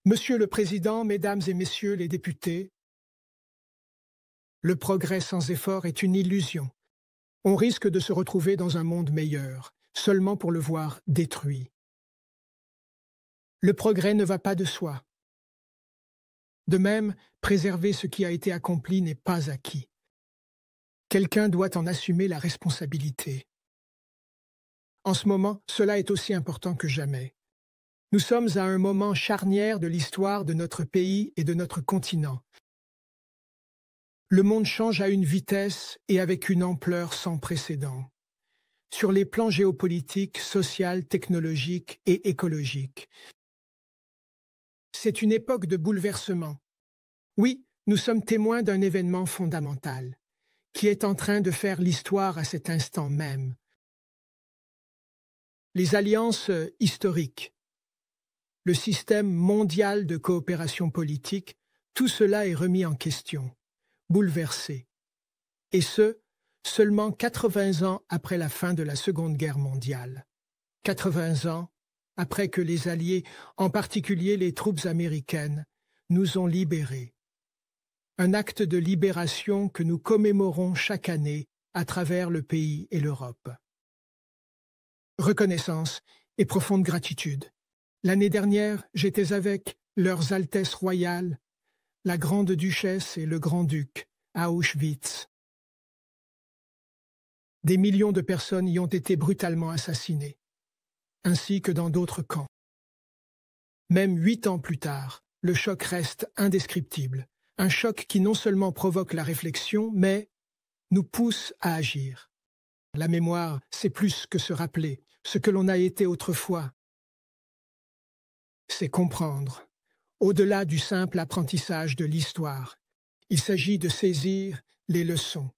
Monsieur le Président, Mesdames et Messieurs les députés, le progrès sans effort est une illusion. On risque de se retrouver dans un monde meilleur, seulement pour le voir détruit. Le progrès ne va pas de soi. De même, préserver ce qui a été accompli n'est pas acquis. Quelqu'un doit en assumer la responsabilité. En ce moment, cela est aussi important que jamais. Nous sommes à un moment charnière de l'histoire de notre pays et de notre continent. Le monde change à une vitesse et avec une ampleur sans précédent. Sur les plans géopolitiques, social, technologique et écologique. C'est une époque de bouleversement. Oui, nous sommes témoins d'un événement fondamental, qui est en train de faire l'histoire à cet instant même. Les alliances historiques, le système mondial de coopération politique, tout cela est remis en question, bouleversé. Et ce, seulement 80 ans après la fin de la Seconde Guerre mondiale. 80 ans après que les Alliés, en particulier les troupes américaines, nous ont libérés. Un acte de libération que nous commémorons chaque année à travers le pays et l'Europe. Reconnaissance et profonde gratitude. L'année dernière, j'étais avec leurs Altesses royales, la Grande-Duchesse et le Grand-Duc, à Auschwitz. Des millions de personnes y ont été brutalement assassinées, ainsi que dans d'autres camps. Même 8 ans plus tard, le choc reste indescriptible. Un choc qui non seulement provoque la réflexion, mais nous pousse à agir. La mémoire, c'est plus que se rappeler ce que l'on a été autrefois. C'est comprendre, au-delà du simple apprentissage de l'histoire. Il s'agit de saisir les leçons.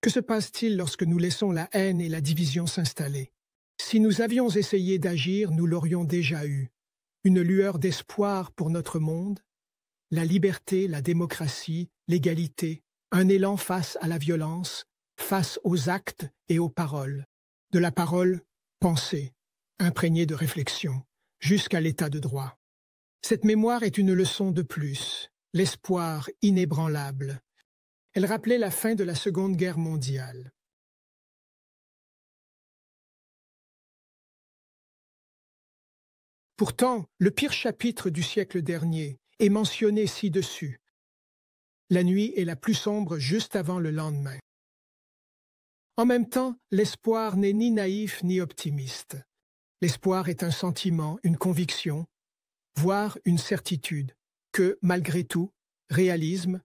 Que se passe-t-il lorsque nous laissons la haine et la division s'installer? Si nous avions essayé d'agir, nous l'aurions déjà eu. Une lueur d'espoir pour notre monde, la liberté, la démocratie, l'égalité, un élan face à la violence, face aux actes et aux paroles. De la parole, pensée, imprégnée de réflexion, jusqu'à l'état de droit. Cette mémoire est une leçon de plus, l'espoir inébranlable. Elle rappelait la fin de la Seconde Guerre mondiale. Pourtant, le pire chapitre du siècle dernier est mentionné ci-dessus. La nuit est la plus sombre juste avant le lendemain. En même temps, l'espoir n'est ni naïf ni optimiste. L'espoir est un sentiment, une conviction, voire une certitude, que, malgré tout, réalisme,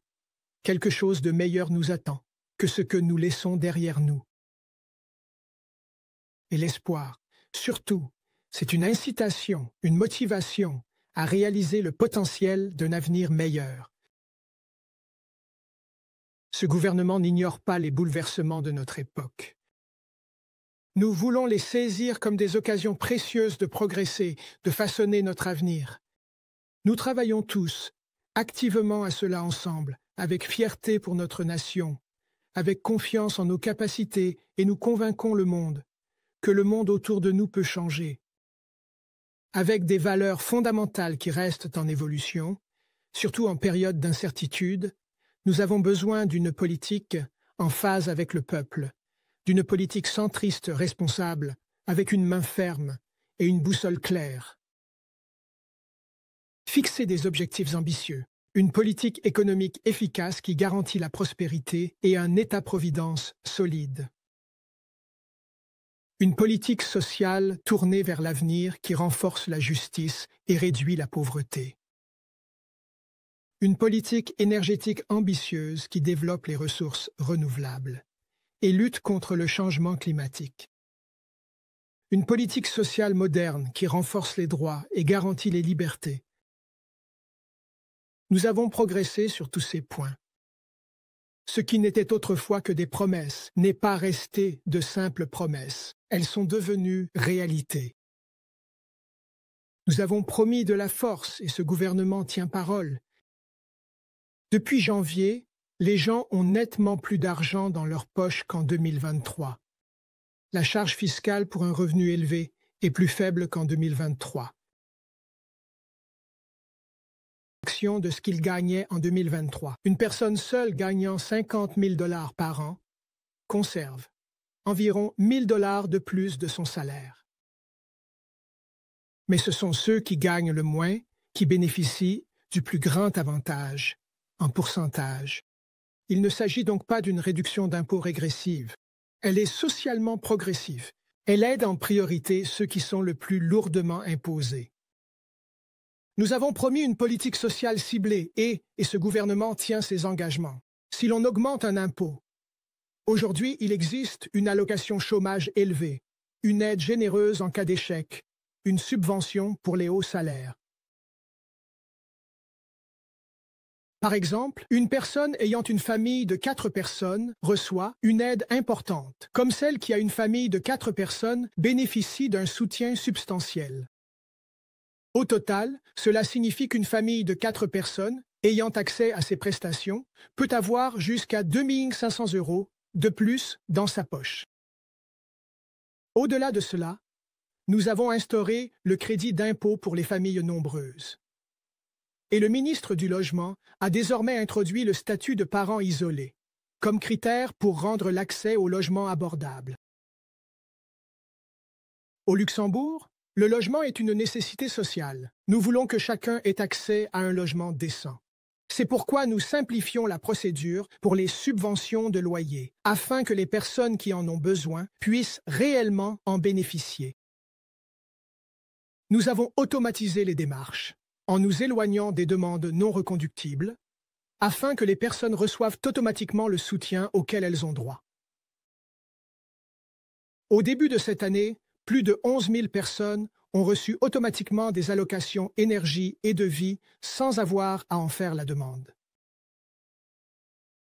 quelque chose de meilleur nous attend que ce que nous laissons derrière nous. Et l'espoir, surtout, c'est une incitation, une motivation à réaliser le potentiel d'un avenir meilleur. Ce gouvernement n'ignore pas les bouleversements de notre époque. Nous voulons les saisir comme des occasions précieuses de progresser, de façonner notre avenir. Nous travaillons tous, activement à cela ensemble, avec fierté pour notre nation, avec confiance en nos capacités et nous convainquons le monde, que le monde autour de nous peut changer. Avec des valeurs fondamentales qui restent en évolution, surtout en période d'incertitude, nous avons besoin d'une politique en phase avec le peuple, d'une politique centriste responsable, avec une main ferme et une boussole claire. Fixer des objectifs ambitieux, une politique économique efficace qui garantit la prospérité et un État-providence solide. Une politique sociale tournée vers l'avenir qui renforce la justice et réduit la pauvreté. Une politique énergétique ambitieuse qui développe les ressources renouvelables et lutte contre le changement climatique. Une politique sociale moderne qui renforce les droits et garantit les libertés. Nous avons progressé sur tous ces points. Ce qui n'était autrefois que des promesses n'est pas resté de simples promesses. Elles sont devenues réalité. Nous avons promis de la force et ce gouvernement tient parole. Depuis janvier, les gens ont nettement plus d'argent dans leur poche qu'en 2023. La charge fiscale pour un revenu élevé est plus faible qu'en 2023. de ce qu'il gagnait en 2023. Une personne seule gagnant 50 000 $ par an conserve environ 1 000 $ de plus de son salaire. Mais ce sont ceux qui gagnent le moins qui bénéficient du plus grand avantage en pourcentage. Il ne s'agit donc pas d'une réduction d'impôt régressive. Elle est socialement progressive. Elle aide en priorité ceux qui sont le plus lourdement imposés. Nous avons promis une politique sociale ciblée et ce gouvernement tient ses engagements. Si l'on augmente un impôt, aujourd'hui, il existe une allocation chômage élevée, une aide généreuse en cas d'échec, une subvention pour les hauts salaires. Par exemple, une personne ayant une famille de 4 personnes reçoit une aide importante, comme celle qui a une famille de 4 personnes bénéficie d'un soutien substantiel. Au total, cela signifie qu'une famille de 4 personnes ayant accès à ces prestations peut avoir jusqu'à 2 500 € de plus dans sa poche. Au-delà de cela, nous avons instauré le crédit d'impôt pour les familles nombreuses. Et le ministre du Logement a désormais introduit le statut de parent isolé comme critère pour rendre l'accès au logement abordable. Au Luxembourg, le logement est une nécessité sociale. Nous voulons que chacun ait accès à un logement décent. C'est pourquoi nous simplifions la procédure pour les subventions de loyer, afin que les personnes qui en ont besoin puissent réellement en bénéficier. Nous avons automatisé les démarches, en nous éloignant des demandes non reconductibles, afin que les personnes reçoivent automatiquement le soutien auquel elles ont droit. Au début de cette année, plus de 11 000 personnes ont reçu automatiquement des allocations énergie et de vie sans avoir à en faire la demande.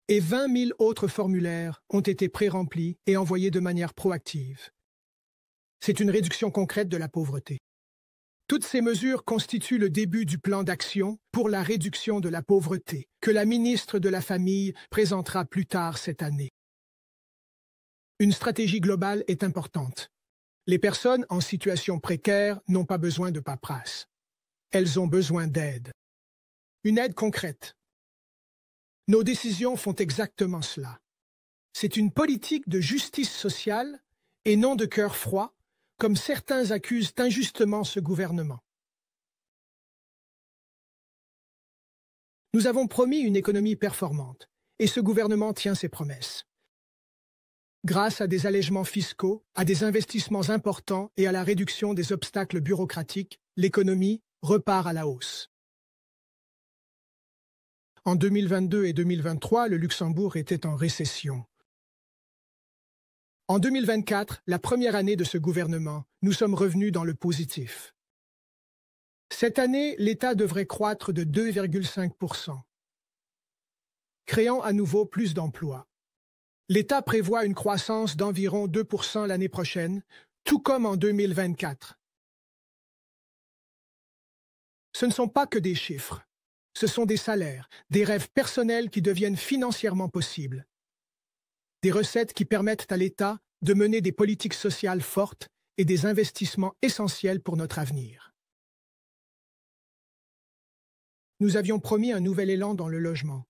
Et 20 000 autres formulaires ont été pré-remplis et envoyés de manière proactive. C'est une réduction concrète de la pauvreté. Toutes ces mesures constituent le début du plan d'action pour la réduction de la pauvreté que la ministre de la Famille présentera plus tard cette année. Une stratégie globale est importante. Les personnes en situation précaire n'ont pas besoin de paperasse. Elles ont besoin d'aide. Une aide concrète. Nos décisions font exactement cela. C'est une politique de justice sociale et non de cœur froid, comme certains accusent injustement ce gouvernement. Nous avons promis une économie performante, et ce gouvernement tient ses promesses. Grâce à des allègements fiscaux, à des investissements importants et à la réduction des obstacles bureaucratiques, l'économie repart à la hausse. En 2022 et 2023, le Luxembourg était en récession. En 2024, la première année de ce gouvernement, nous sommes revenus dans le positif. Cette année, l'État devrait croître de 2,5%, créant à nouveau plus d'emplois. L'État prévoit une croissance d'environ 2% l'année prochaine, tout comme en 2024. Ce ne sont pas que des chiffres. Ce sont des salaires, des rêves personnels qui deviennent financièrement possibles. Des recettes qui permettent à l'État de mener des politiques sociales fortes et des investissements essentiels pour notre avenir. Nous avions promis un nouvel élan dans le logement.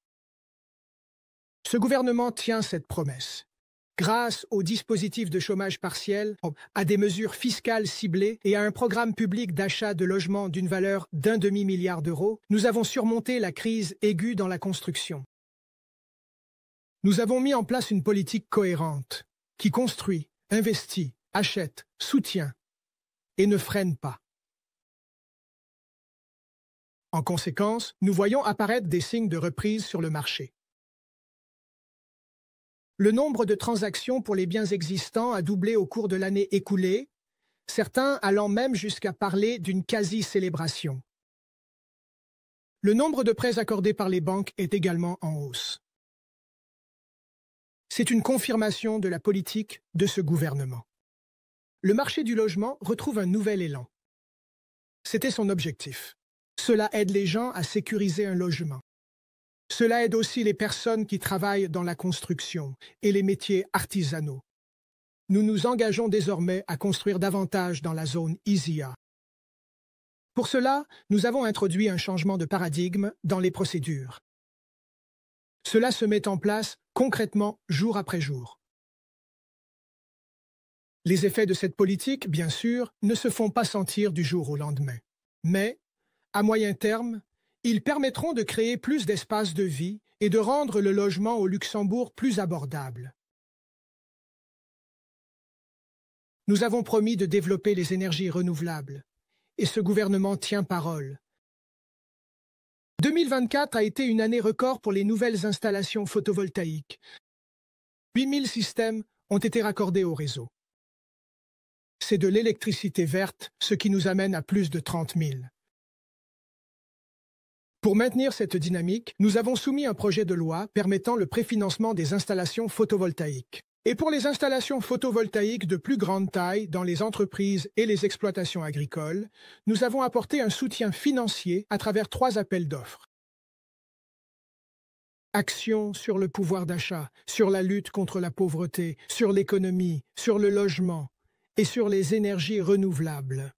Ce gouvernement tient cette promesse. Grâce au dispositif de chômage partiel, à des mesures fiscales ciblées et à un programme public d'achat de logements d'une valeur d'1 demi-milliard d'euros, nous avons surmonté la crise aiguë dans la construction. Nous avons mis en place une politique cohérente qui construit, investit, achète, soutient et ne freine pas. En conséquence, nous voyons apparaître des signes de reprise sur le marché. Le nombre de transactions pour les biens existants a doublé au cours de l'année écoulée, certains allant même jusqu'à parler d'une quasi-célébration. Le nombre de prêts accordés par les banques est également en hausse. C'est une confirmation de la politique de ce gouvernement. Le marché du logement retrouve un nouvel élan. C'était son objectif. Cela aide les gens à sécuriser un logement. Cela aide aussi les personnes qui travaillent dans la construction et les métiers artisanaux. Nous nous engageons désormais à construire davantage dans la zone ISIA. Pour cela, nous avons introduit un changement de paradigme dans les procédures. Cela se met en place concrètement jour après jour. Les effets de cette politique, bien sûr, ne se font pas sentir du jour au lendemain. Mais, à moyen terme, ils permettront de créer plus d'espaces de vie et de rendre le logement au Luxembourg plus abordable. Nous avons promis de développer les énergies renouvelables, et ce gouvernement tient parole. 2024 a été une année record pour les nouvelles installations photovoltaïques. 8000 systèmes ont été raccordés au réseau. C'est de l'électricité verte, ce qui nous amène à plus de 30 000. Pour maintenir cette dynamique, nous avons soumis un projet de loi permettant le préfinancement des installations photovoltaïques. Et pour les installations photovoltaïques de plus grande taille dans les entreprises et les exploitations agricoles, nous avons apporté un soutien financier à travers 3 appels d'offres. Action sur le pouvoir d'achat, sur la lutte contre la pauvreté, sur l'économie, sur le logement et sur les énergies renouvelables.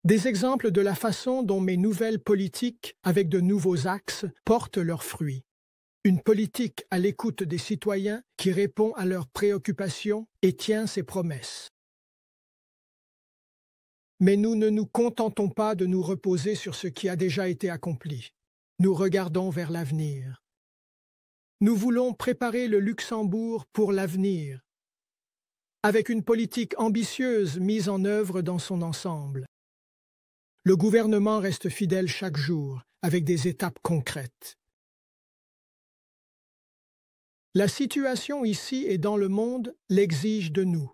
Des exemples de la façon dont mes nouvelles politiques, avec de nouveaux axes, portent leurs fruits. Une politique à l'écoute des citoyens qui répond à leurs préoccupations et tient ses promesses. Mais nous ne nous contentons pas de nous reposer sur ce qui a déjà été accompli. Nous regardons vers l'avenir. Nous voulons préparer le Luxembourg pour l'avenir, avec une politique ambitieuse mise en œuvre dans son ensemble. Le gouvernement reste fidèle chaque jour, avec des étapes concrètes. La situation ici et dans le monde l'exige de nous.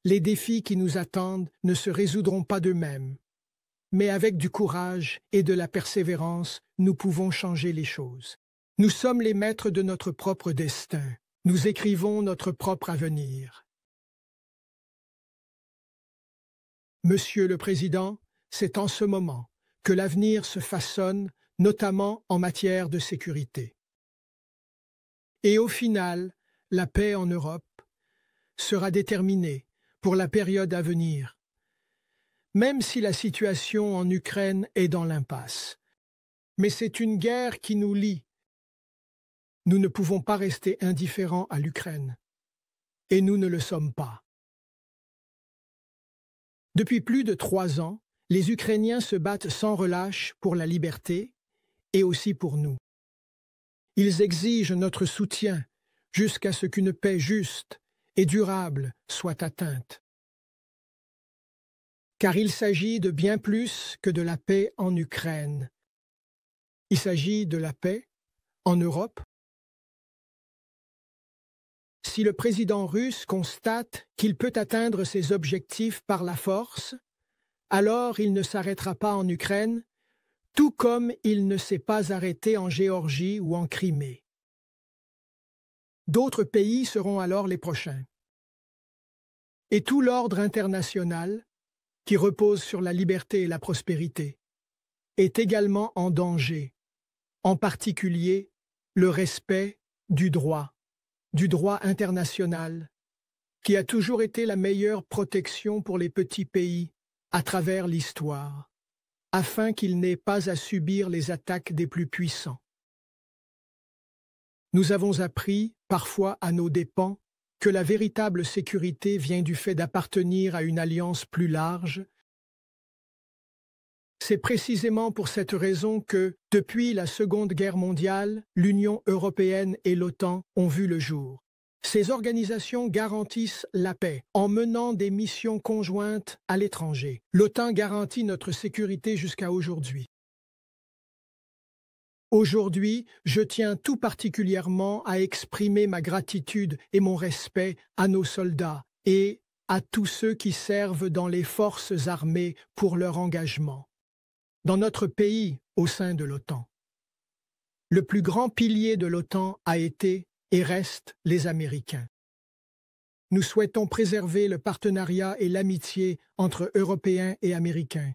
Les défis qui nous attendent ne se résoudront pas d'eux-mêmes, mais avec du courage et de la persévérance, nous pouvons changer les choses. Nous sommes les maîtres de notre propre destin. Nous écrivons notre propre avenir. Monsieur le Président, c'est en ce moment que l'avenir se façonne, notamment en matière de sécurité. Et au final, la paix en Europe sera déterminée pour la période à venir, même si la situation en Ukraine est dans l'impasse. Mais c'est une guerre qui nous lie. Nous ne pouvons pas rester indifférents à l'Ukraine, et nous ne le sommes pas. Depuis plus de 3 ans, les Ukrainiens se battent sans relâche pour la liberté et aussi pour nous. Ils exigent notre soutien jusqu'à ce qu'une paix juste et durable soit atteinte. Car il s'agit de bien plus que de la paix en Ukraine. Il s'agit de la paix en Europe. Si le président russe constate qu'il peut atteindre ses objectifs par la force, alors il ne s'arrêtera pas en Ukraine, tout comme il ne s'est pas arrêté en Géorgie ou en Crimée. D'autres pays seront alors les prochains. Et tout l'ordre international, qui repose sur la liberté et la prospérité, est également en danger, en particulier le respect du droit international, qui a toujours été la meilleure protection pour les petits pays à travers l'histoire, afin qu'ils n'aient pas à subir les attaques des plus puissants. Nous avons appris, parfois à nos dépens, que la véritable sécurité vient du fait d'appartenir à une alliance plus large. C'est précisément pour cette raison que, depuis la Seconde Guerre mondiale, l'Union européenne et l'OTAN ont vu le jour. Ces organisations garantissent la paix en menant des missions conjointes à l'étranger. L'OTAN garantit notre sécurité jusqu'à aujourd'hui. Aujourd'hui, je tiens tout particulièrement à exprimer ma gratitude et mon respect à nos soldats et à tous ceux qui servent dans les forces armées pour leur engagement. Dans notre pays, au sein de l'OTAN, le plus grand pilier de l'OTAN a été et reste les Américains. Nous souhaitons préserver le partenariat et l'amitié entre Européens et Américains.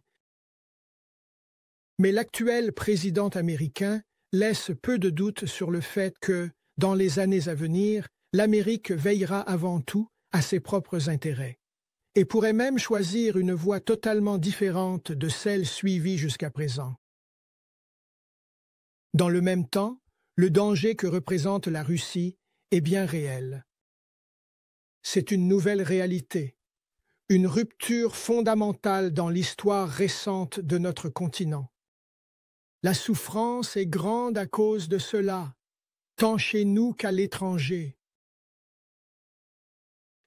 Mais l'actuel président américain laisse peu de doute sur le fait que, dans les années à venir, l'Amérique veillera avant tout à ses propres intérêts. et pourrait même choisir une voie totalement différente de celle suivie jusqu'à présent. Dans le même temps, le danger que représente la Russie est bien réel. C'est une nouvelle réalité, une rupture fondamentale dans l'histoire récente de notre continent. La souffrance est grande à cause de cela, tant chez nous qu'à l'étranger.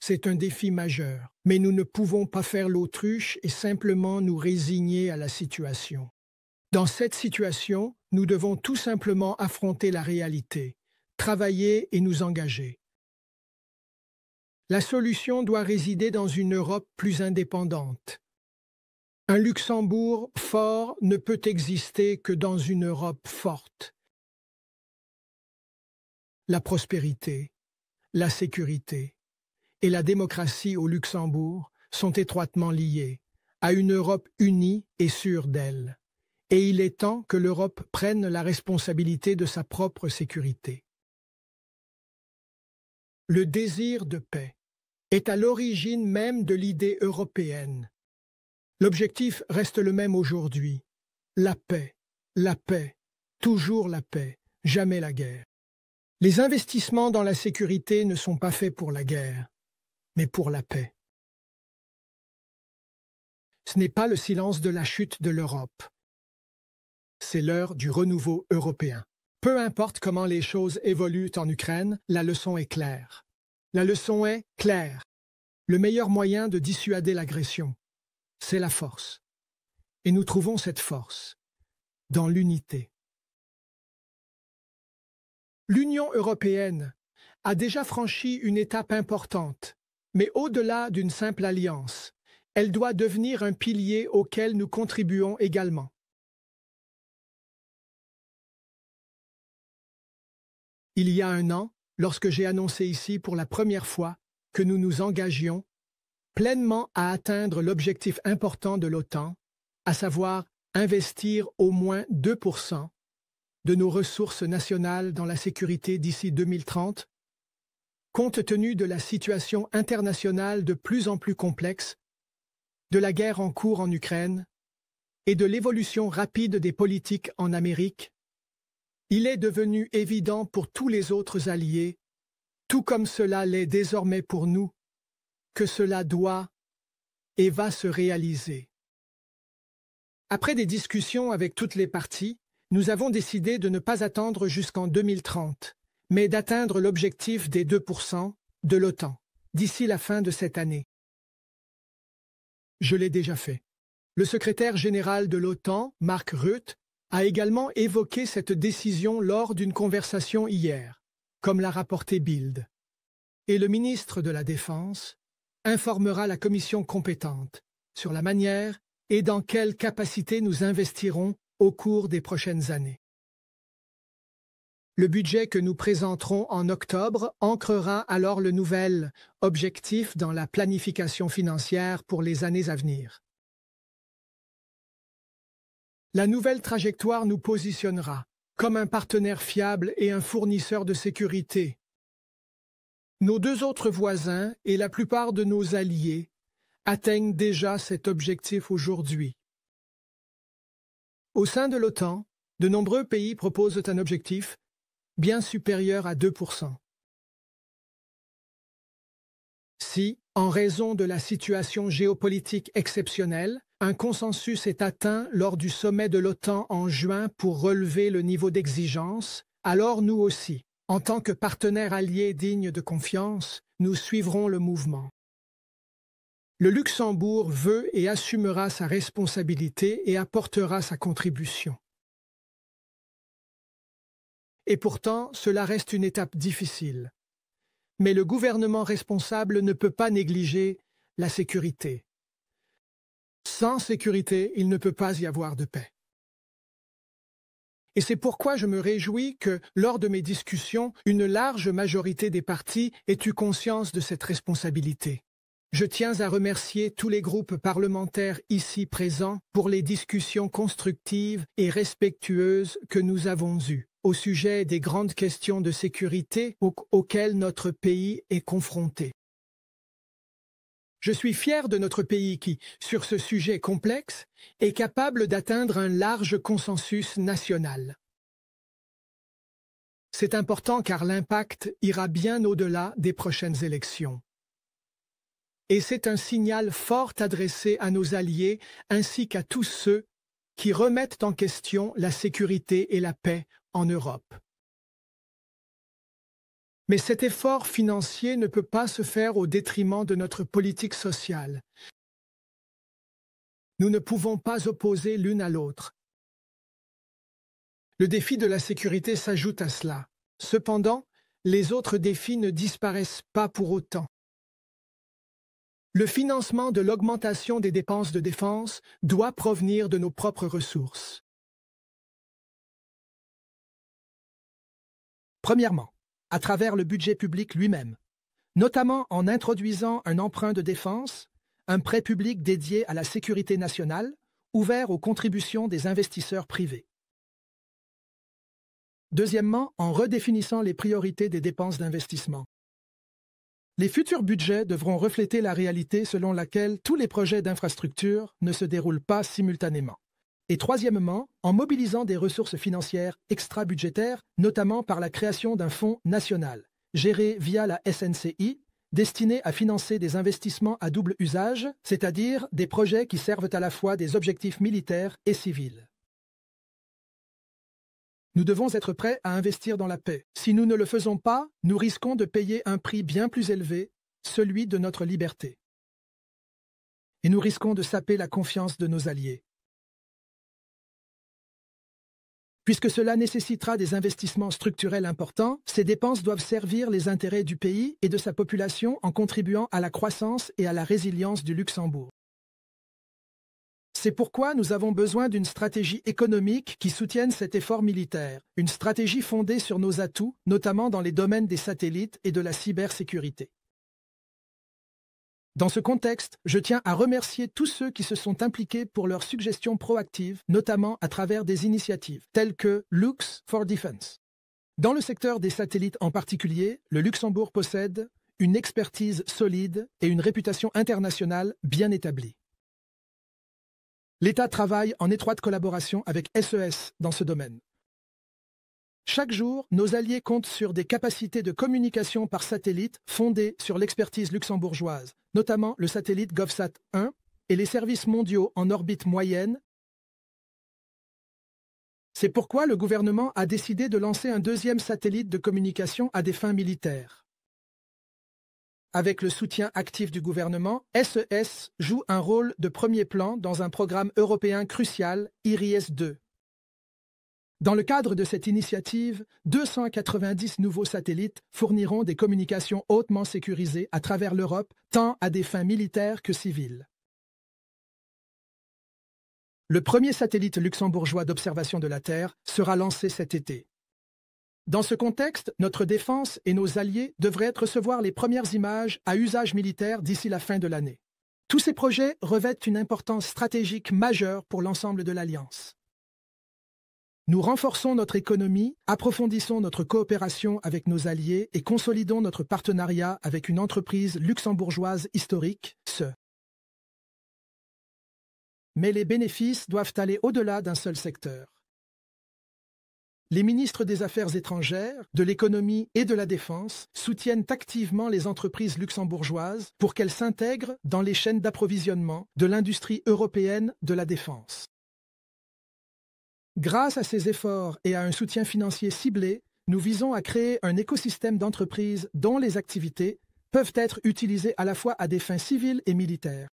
C'est un défi majeur, mais nous ne pouvons pas faire l'autruche et simplement nous résigner à la situation. Dans cette situation, nous devons tout simplement affronter la réalité, travailler et nous engager. La solution doit résider dans une Europe plus indépendante. Un Luxembourg fort ne peut exister que dans une Europe forte. La prospérité, la sécurité et la démocratie au Luxembourg sont étroitement liées à une Europe unie et sûre d'elle. Et il est temps que l'Europe prenne la responsabilité de sa propre sécurité. Le désir de paix est à l'origine même de l'idée européenne. L'objectif reste le même aujourd'hui. La paix, toujours la paix, jamais la guerre. Les investissements dans la sécurité ne sont pas faits pour la guerre, mais pour la paix. Ce n'est pas le silence de la chute de l'Europe. C'est l'heure du renouveau européen. Peu importe comment les choses évoluent en Ukraine, la leçon est claire. La leçon est claire. Le meilleur moyen de dissuader l'agression, c'est la force. Et nous trouvons cette force dans l'unité. L'Union européenne a déjà franchi une étape importante, mais au-delà d'une simple alliance, elle doit devenir un pilier auquel nous contribuons également. Il y a un an, lorsque j'ai annoncé ici pour la première fois que nous nous engagions pleinement à atteindre l'objectif important de l'OTAN, à savoir investir au moins 2% de nos ressources nationales dans la sécurité d'ici 2030, compte tenu de la situation internationale de plus en plus complexe, de la guerre en cours en Ukraine et de l'évolution rapide des politiques en Amérique, il est devenu évident pour tous les autres alliés, tout comme cela l'est désormais pour nous, que cela doit et va se réaliser. Après des discussions avec toutes les parties, nous avons décidé de ne pas attendre jusqu'en 2030, mais d'atteindre l'objectif des 2% de l'OTAN d'ici la fin de cette année. Je l'ai déjà fait. Le secrétaire général de l'OTAN, Mark Rutte, a également évoqué cette décision lors d'une conversation hier, comme l'a rapporté Bild. Et le ministre de la Défense informera la commission compétente sur la manière et dans quelle capacité nous investirons au cours des prochaines années. Le budget que nous présenterons en octobre ancrera alors le nouvel objectif dans la planification financière pour les années à venir. La nouvelle trajectoire nous positionnera comme un partenaire fiable et un fournisseur de sécurité. Nos deux autres voisins et la plupart de nos alliés atteignent déjà cet objectif aujourd'hui. Au sein de l'OTAN, de nombreux pays proposent un objectif bien supérieur à 2%. Si, en raison de la situation géopolitique exceptionnelle, un consensus est atteint lors du sommet de l'OTAN en juin pour relever le niveau d'exigence, alors nous aussi, en tant que partenaires alliés dignes de confiance, nous suivrons le mouvement. Le Luxembourg veut et assumera sa responsabilité et apportera sa contribution. Et pourtant, cela reste une étape difficile. Mais le gouvernement responsable ne peut pas négliger la sécurité. Sans sécurité, il ne peut pas y avoir de paix. Et c'est pourquoi je me réjouis que, lors de mes discussions, une large majorité des partis ait eu conscience de cette responsabilité. Je tiens à remercier tous les groupes parlementaires ici présents pour les discussions constructives et respectueuses que nous avons eues au sujet des grandes questions de sécurité auxquelles notre pays est confronté. Je suis fier de notre pays qui, sur ce sujet complexe, est capable d'atteindre un large consensus national. C'est important car l'impact ira bien au-delà des prochaines élections. Et c'est un signal fort adressé à nos alliés ainsi qu'à tous ceux qui remettent en question la sécurité et la paix en Europe. Mais cet effort financier ne peut pas se faire au détriment de notre politique sociale. Nous ne pouvons pas opposer l'une à l'autre. Le défi de la sécurité s'ajoute à cela. Cependant, les autres défis ne disparaissent pas pour autant. Le financement de l'augmentation des dépenses de défense doit provenir de nos propres ressources. Premièrement, à travers le budget public lui-même, notamment en introduisant un emprunt de défense, un prêt public dédié à la sécurité nationale, ouvert aux contributions des investisseurs privés. Deuxièmement, en redéfinissant les priorités des dépenses d'investissement. Les futurs budgets devront refléter la réalité selon laquelle tous les projets d'infrastructure ne se déroulent pas simultanément. Et troisièmement, en mobilisant des ressources financières extra-budgétaires, notamment par la création d'un fonds national, géré via la SNCI, destiné à financer des investissements à double usage, c'est-à-dire des projets qui servent à la fois des objectifs militaires et civils. Nous devons être prêts à investir dans la paix. Si nous ne le faisons pas, nous risquons de payer un prix bien plus élevé, celui de notre liberté. Et nous risquons de saper la confiance de nos alliés. Puisque cela nécessitera des investissements structurels importants, ces dépenses doivent servir les intérêts du pays et de sa population en contribuant à la croissance et à la résilience du Luxembourg. C'est pourquoi nous avons besoin d'une stratégie économique qui soutienne cet effort militaire, une stratégie fondée sur nos atouts, notamment dans les domaines des satellites et de la cybersécurité. Dans ce contexte, je tiens à remercier tous ceux qui se sont impliqués pour leurs suggestions proactives, notamment à travers des initiatives telles que Lux for Defense. Dans le secteur des satellites en particulier, le Luxembourg possède une expertise solide et une réputation internationale bien établie. L'État travaille en étroite collaboration avec SES dans ce domaine. Chaque jour, nos alliés comptent sur des capacités de communication par satellite fondées sur l'expertise luxembourgeoise, notamment le satellite GovSat 1 et les services mondiaux en orbite moyenne. C'est pourquoi le gouvernement a décidé de lancer un deuxième satellite de communication à des fins militaires. Avec le soutien actif du gouvernement, SES joue un rôle de premier plan dans un programme européen crucial, IRIS-2. Dans le cadre de cette initiative, 290 nouveaux satellites fourniront des communications hautement sécurisées à travers l'Europe, tant à des fins militaires que civiles. Le premier satellite luxembourgeois d'observation de la Terre sera lancé cet été. Dans ce contexte, notre défense et nos alliés devraient recevoir les premières images à usage militaire d'ici la fin de l'année. Tous ces projets revêtent une importance stratégique majeure pour l'ensemble de l'Alliance. Nous renforçons notre économie, approfondissons notre coopération avec nos alliés et consolidons notre partenariat avec une entreprise luxembourgeoise historique, SE. Mais les bénéfices doivent aller au-delà d'un seul secteur. Les ministres des Affaires étrangères, de l'économie et de la défense soutiennent activement les entreprises luxembourgeoises pour qu'elles s'intègrent dans les chaînes d'approvisionnement de l'industrie européenne de la défense. Grâce à ces efforts et à un soutien financier ciblé, nous visons à créer un écosystème d'entreprises dont les activités peuvent être utilisées à la fois à des fins civiles et militaires.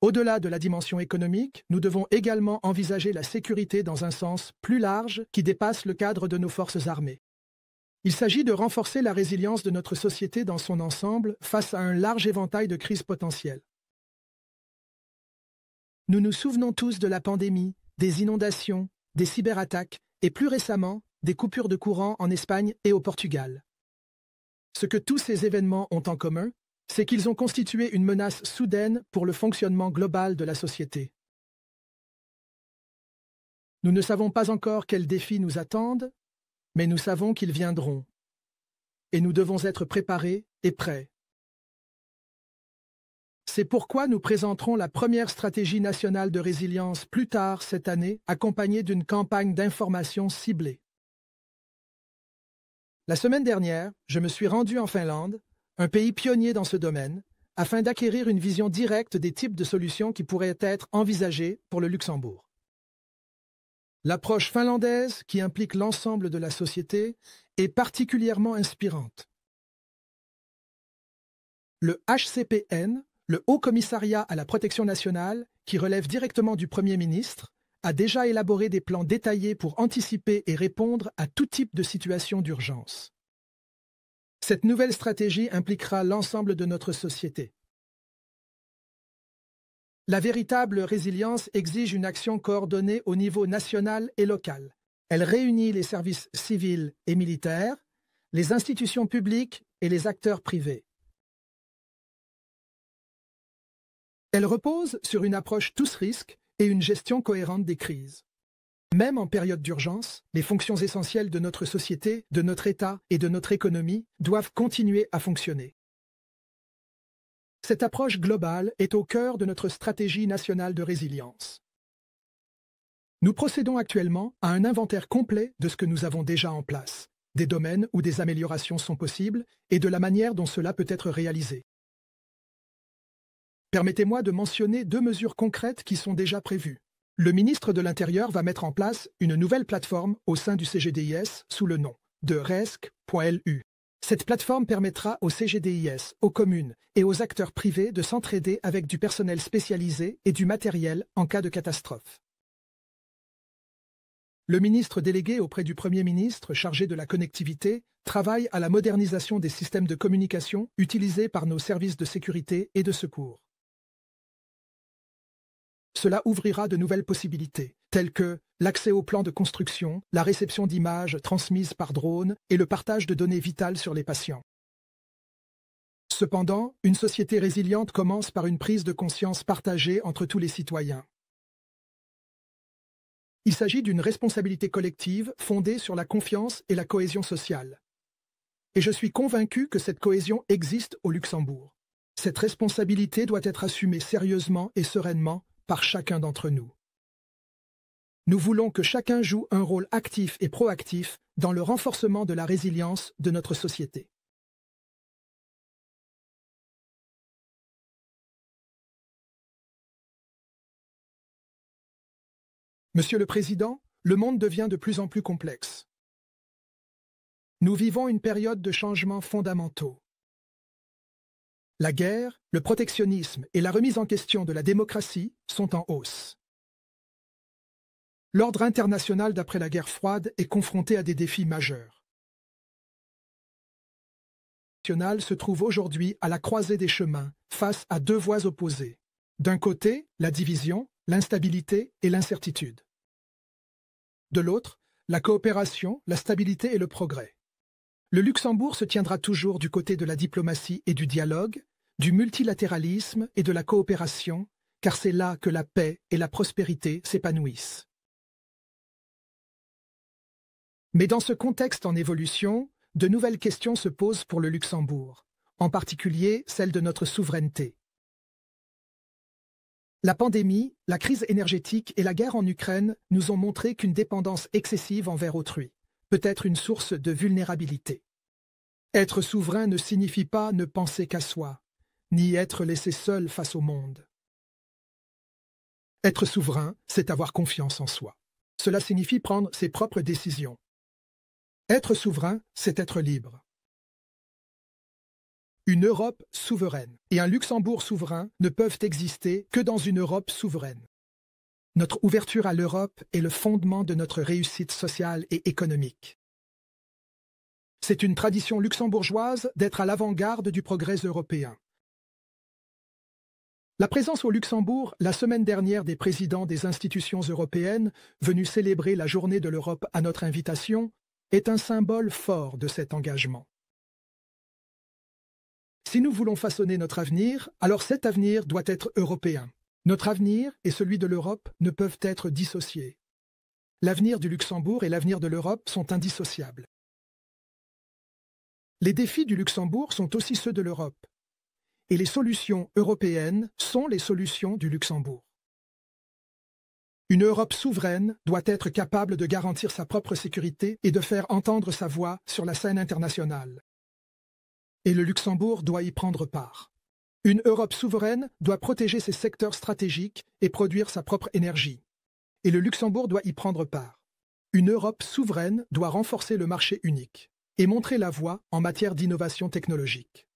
Au-delà de la dimension économique, nous devons également envisager la sécurité dans un sens plus large qui dépasse le cadre de nos forces armées. Il s'agit de renforcer la résilience de notre société dans son ensemble face à un large éventail de crises potentielles. Nous nous souvenons tous de la pandémie, des inondations, des cyberattaques et plus récemment, des coupures de courant en Espagne et au Portugal. Ce que tous ces événements ont en commun, c'est qu'ils ont constitué une menace soudaine pour le fonctionnement global de la société. Nous ne savons pas encore quels défis nous attendent, mais nous savons qu'ils viendront. Et nous devons être préparés et prêts. C'est pourquoi nous présenterons la première stratégie nationale de résilience plus tard cette année, accompagnée d'une campagne d'information ciblée. La semaine dernière, je me suis rendu en Finlande, un pays pionnier dans ce domaine, afin d'acquérir une vision directe des types de solutions qui pourraient être envisagées pour le Luxembourg. L'approche finlandaise, qui implique l'ensemble de la société, est particulièrement inspirante. Le HCPN, le Haut Commissariat à la Protection nationale, qui relève directement du Premier ministre, a déjà élaboré des plans détaillés pour anticiper et répondre à tout type de situation d'urgence. Cette nouvelle stratégie impliquera l'ensemble de notre société. La véritable résilience exige une action coordonnée au niveau national et local. Elle réunit les services civils et militaires, les institutions publiques et les acteurs privés. Elle repose sur une approche tous risques et une gestion cohérente des crises. Même en période d'urgence, les fonctions essentielles de notre société, de notre État et de notre économie doivent continuer à fonctionner. Cette approche globale est au cœur de notre stratégie nationale de résilience. Nous procédons actuellement à un inventaire complet de ce que nous avons déjà en place, des domaines où des améliorations sont possibles et de la manière dont cela peut être réalisé. Permettez-moi de mentionner 2 mesures concrètes qui sont déjà prévues. Le ministre de l'Intérieur va mettre en place une nouvelle plateforme au sein du CGDIS sous le nom de RESC.lu. Cette plateforme permettra au CGDIS, aux communes et aux acteurs privés de s'entraider avec du personnel spécialisé et du matériel en cas de catastrophe. Le ministre délégué auprès du Premier ministre chargé de la connectivité travaille à la modernisation des systèmes de communication utilisés par nos services de sécurité et de secours. Cela ouvrira de nouvelles possibilités, telles que l'accès aux plans de construction, la réception d'images transmises par drone et le partage de données vitales sur les patients. Cependant, une société résiliente commence par une prise de conscience partagée entre tous les citoyens. Il s'agit d'une responsabilité collective fondée sur la confiance et la cohésion sociale. Et je suis convaincu que cette cohésion existe au Luxembourg. Cette responsabilité doit être assumée sérieusement et sereinement par chacun d'entre nous. Nous voulons que chacun joue un rôle actif et proactif dans le renforcement de la résilience de notre société. Monsieur le Président, le monde devient de plus en plus complexe. Nous vivons une période de changements fondamentaux. La guerre, le protectionnisme et la remise en question de la démocratie sont en hausse. L'ordre international d'après la guerre froide est confronté à des défis majeurs. Le national se trouve aujourd'hui à la croisée des chemins, face à 2 voies opposées. D'un côté, la division, l'instabilité et l'incertitude. De l'autre, la coopération, la stabilité et le progrès. Le Luxembourg se tiendra toujours du côté de la diplomatie et du dialogue, du multilatéralisme et de la coopération, car c'est là que la paix et la prospérité s'épanouissent. Mais dans ce contexte en évolution, de nouvelles questions se posent pour le Luxembourg, en particulier celle de notre souveraineté. La pandémie, la crise énergétique et la guerre en Ukraine nous ont montré qu'une dépendance excessive envers autrui peut être une source de vulnérabilité. Être souverain ne signifie pas ne penser qu'à soi, ni être laissé seul face au monde. Être souverain, c'est avoir confiance en soi. Cela signifie prendre ses propres décisions. Être souverain, c'est être libre. Une Europe souveraine et un Luxembourg souverain ne peuvent exister que dans une Europe souveraine. Notre ouverture à l'Europe est le fondement de notre réussite sociale et économique. C'est une tradition luxembourgeoise d'être à l'avant-garde du progrès européen. La présence au Luxembourg, la semaine dernière, des présidents des institutions européennes venus célébrer la Journée de l'Europe à notre invitation est un symbole fort de cet engagement. Si nous voulons façonner notre avenir, alors cet avenir doit être européen. Notre avenir et celui de l'Europe ne peuvent être dissociés. L'avenir du Luxembourg et l'avenir de l'Europe sont indissociables. Les défis du Luxembourg sont aussi ceux de l'Europe. Et les solutions européennes sont les solutions du Luxembourg. Une Europe souveraine doit être capable de garantir sa propre sécurité et de faire entendre sa voix sur la scène internationale. Et le Luxembourg doit y prendre part. Une Europe souveraine doit protéger ses secteurs stratégiques et produire sa propre énergie. Et le Luxembourg doit y prendre part. Une Europe souveraine doit renforcer le marché unique et montrer la voie en matière d'innovation technologique.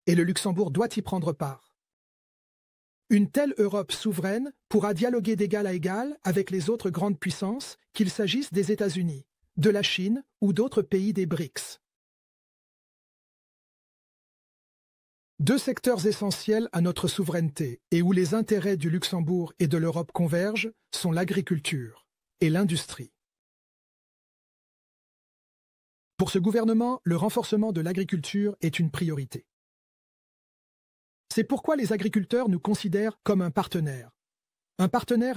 Et le Luxembourg doit y prendre part. Une telle Europe souveraine pourra dialoguer d'égal à égal avec les autres grandes puissances, qu'il s'agisse des États-Unis, de la Chine ou d'autres pays des BRICS. Deux secteurs essentiels à notre souveraineté et où les intérêts du Luxembourg et de l'Europe convergent sont l'agriculture et l'industrie. Pour ce gouvernement, le renforcement de l'agriculture est une priorité. C'est pourquoi les agriculteurs nous considèrent comme un partenaire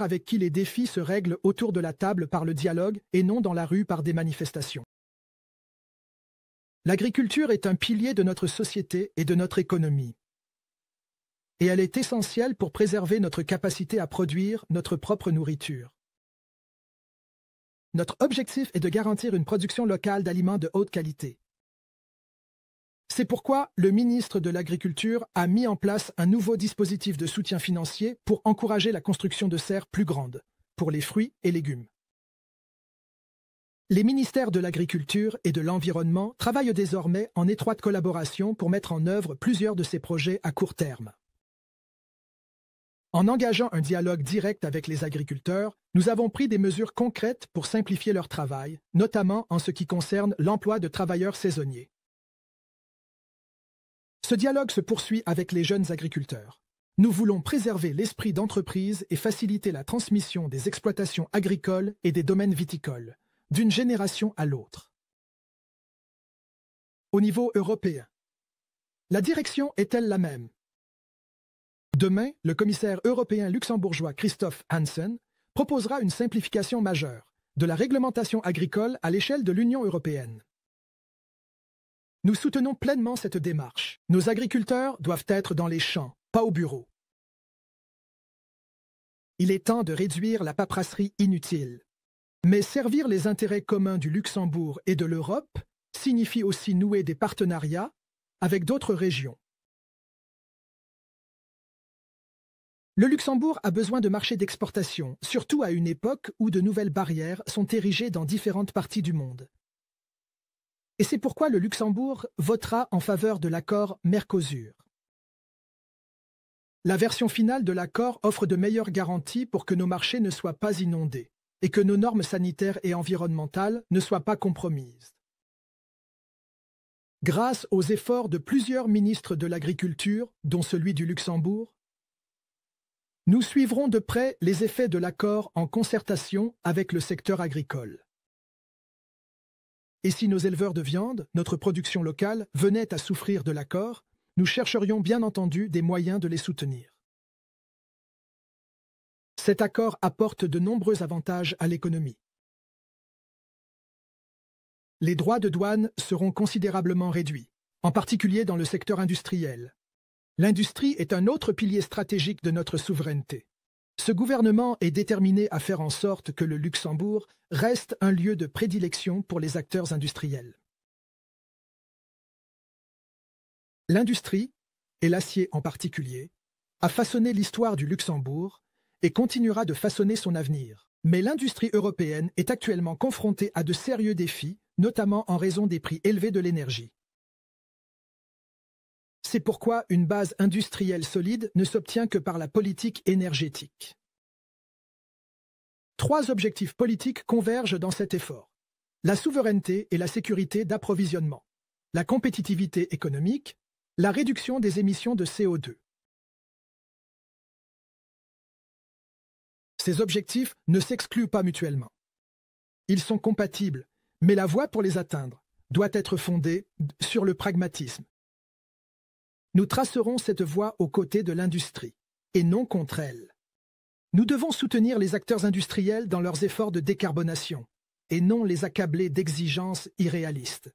avec qui les défis se règlent autour de la table par le dialogue et non dans la rue par des manifestations. L'agriculture est un pilier de notre société et de notre économie. Et elle est essentielle pour préserver notre capacité à produire notre propre nourriture. Notre objectif est de garantir une production locale d'aliments de haute qualité. C'est pourquoi le ministre de l'Agriculture a mis en place un nouveau dispositif de soutien financier pour encourager la construction de serres plus grandes, pour les fruits et légumes. Les ministères de l'Agriculture et de l'Environnement travaillent désormais en étroite collaboration pour mettre en œuvre plusieurs de ces projets à court terme. En engageant un dialogue direct avec les agriculteurs, nous avons pris des mesures concrètes pour simplifier leur travail, notamment en ce qui concerne l'emploi de travailleurs saisonniers. Ce dialogue se poursuit avec les jeunes agriculteurs. Nous voulons préserver l'esprit d'entreprise et faciliter la transmission des exploitations agricoles et des domaines viticoles, d'une génération à l'autre. Au niveau européen, la direction est-elle la même? Demain, le commissaire européen luxembourgeois Christophe Hansen proposera une simplification majeure de la réglementation agricole à l'échelle de l'Union européenne. Nous soutenons pleinement cette démarche. Nos agriculteurs doivent être dans les champs, pas au bureau. Il est temps de réduire la paperasserie inutile. Mais servir les intérêts communs du Luxembourg et de l'Europe signifie aussi nouer des partenariats avec d'autres régions. Le Luxembourg a besoin de marchés d'exportation, surtout à une époque où de nouvelles barrières sont érigées dans différentes parties du monde. Et c'est pourquoi le Luxembourg votera en faveur de l'accord Mercosur. La version finale de l'accord offre de meilleures garanties pour que nos marchés ne soient pas inondés et que nos normes sanitaires et environnementales ne soient pas compromises. Grâce aux efforts de plusieurs ministres de l'Agriculture, dont celui du Luxembourg, nous suivrons de près les effets de l'accord en concertation avec le secteur agricole. Et si nos éleveurs de viande, notre production locale, venaient à souffrir de l'accord, nous chercherions bien entendu des moyens de les soutenir. Cet accord apporte de nombreux avantages à l'économie. Les droits de douane seront considérablement réduits, en particulier dans le secteur industriel. L'industrie est un autre pilier stratégique de notre souveraineté. Ce gouvernement est déterminé à faire en sorte que le Luxembourg reste un lieu de prédilection pour les acteurs industriels. L'industrie, et l'acier en particulier, a façonné l'histoire du Luxembourg et continuera de façonner son avenir. Mais l'industrie européenne est actuellement confrontée à de sérieux défis, notamment en raison des prix élevés de l'énergie. C'est pourquoi une base industrielle solide ne s'obtient que par la politique énergétique. 3 objectifs politiques convergent dans cet effort: la souveraineté et la sécurité d'approvisionnement, la compétitivité économique, la réduction des émissions de CO2. Ces objectifs ne s'excluent pas mutuellement. Ils sont compatibles, mais la voie pour les atteindre doit être fondée sur le pragmatisme. Nous tracerons cette voie aux côtés de l'industrie, et non contre elle. Nous devons soutenir les acteurs industriels dans leurs efforts de décarbonation, et non les accabler d'exigences irréalistes.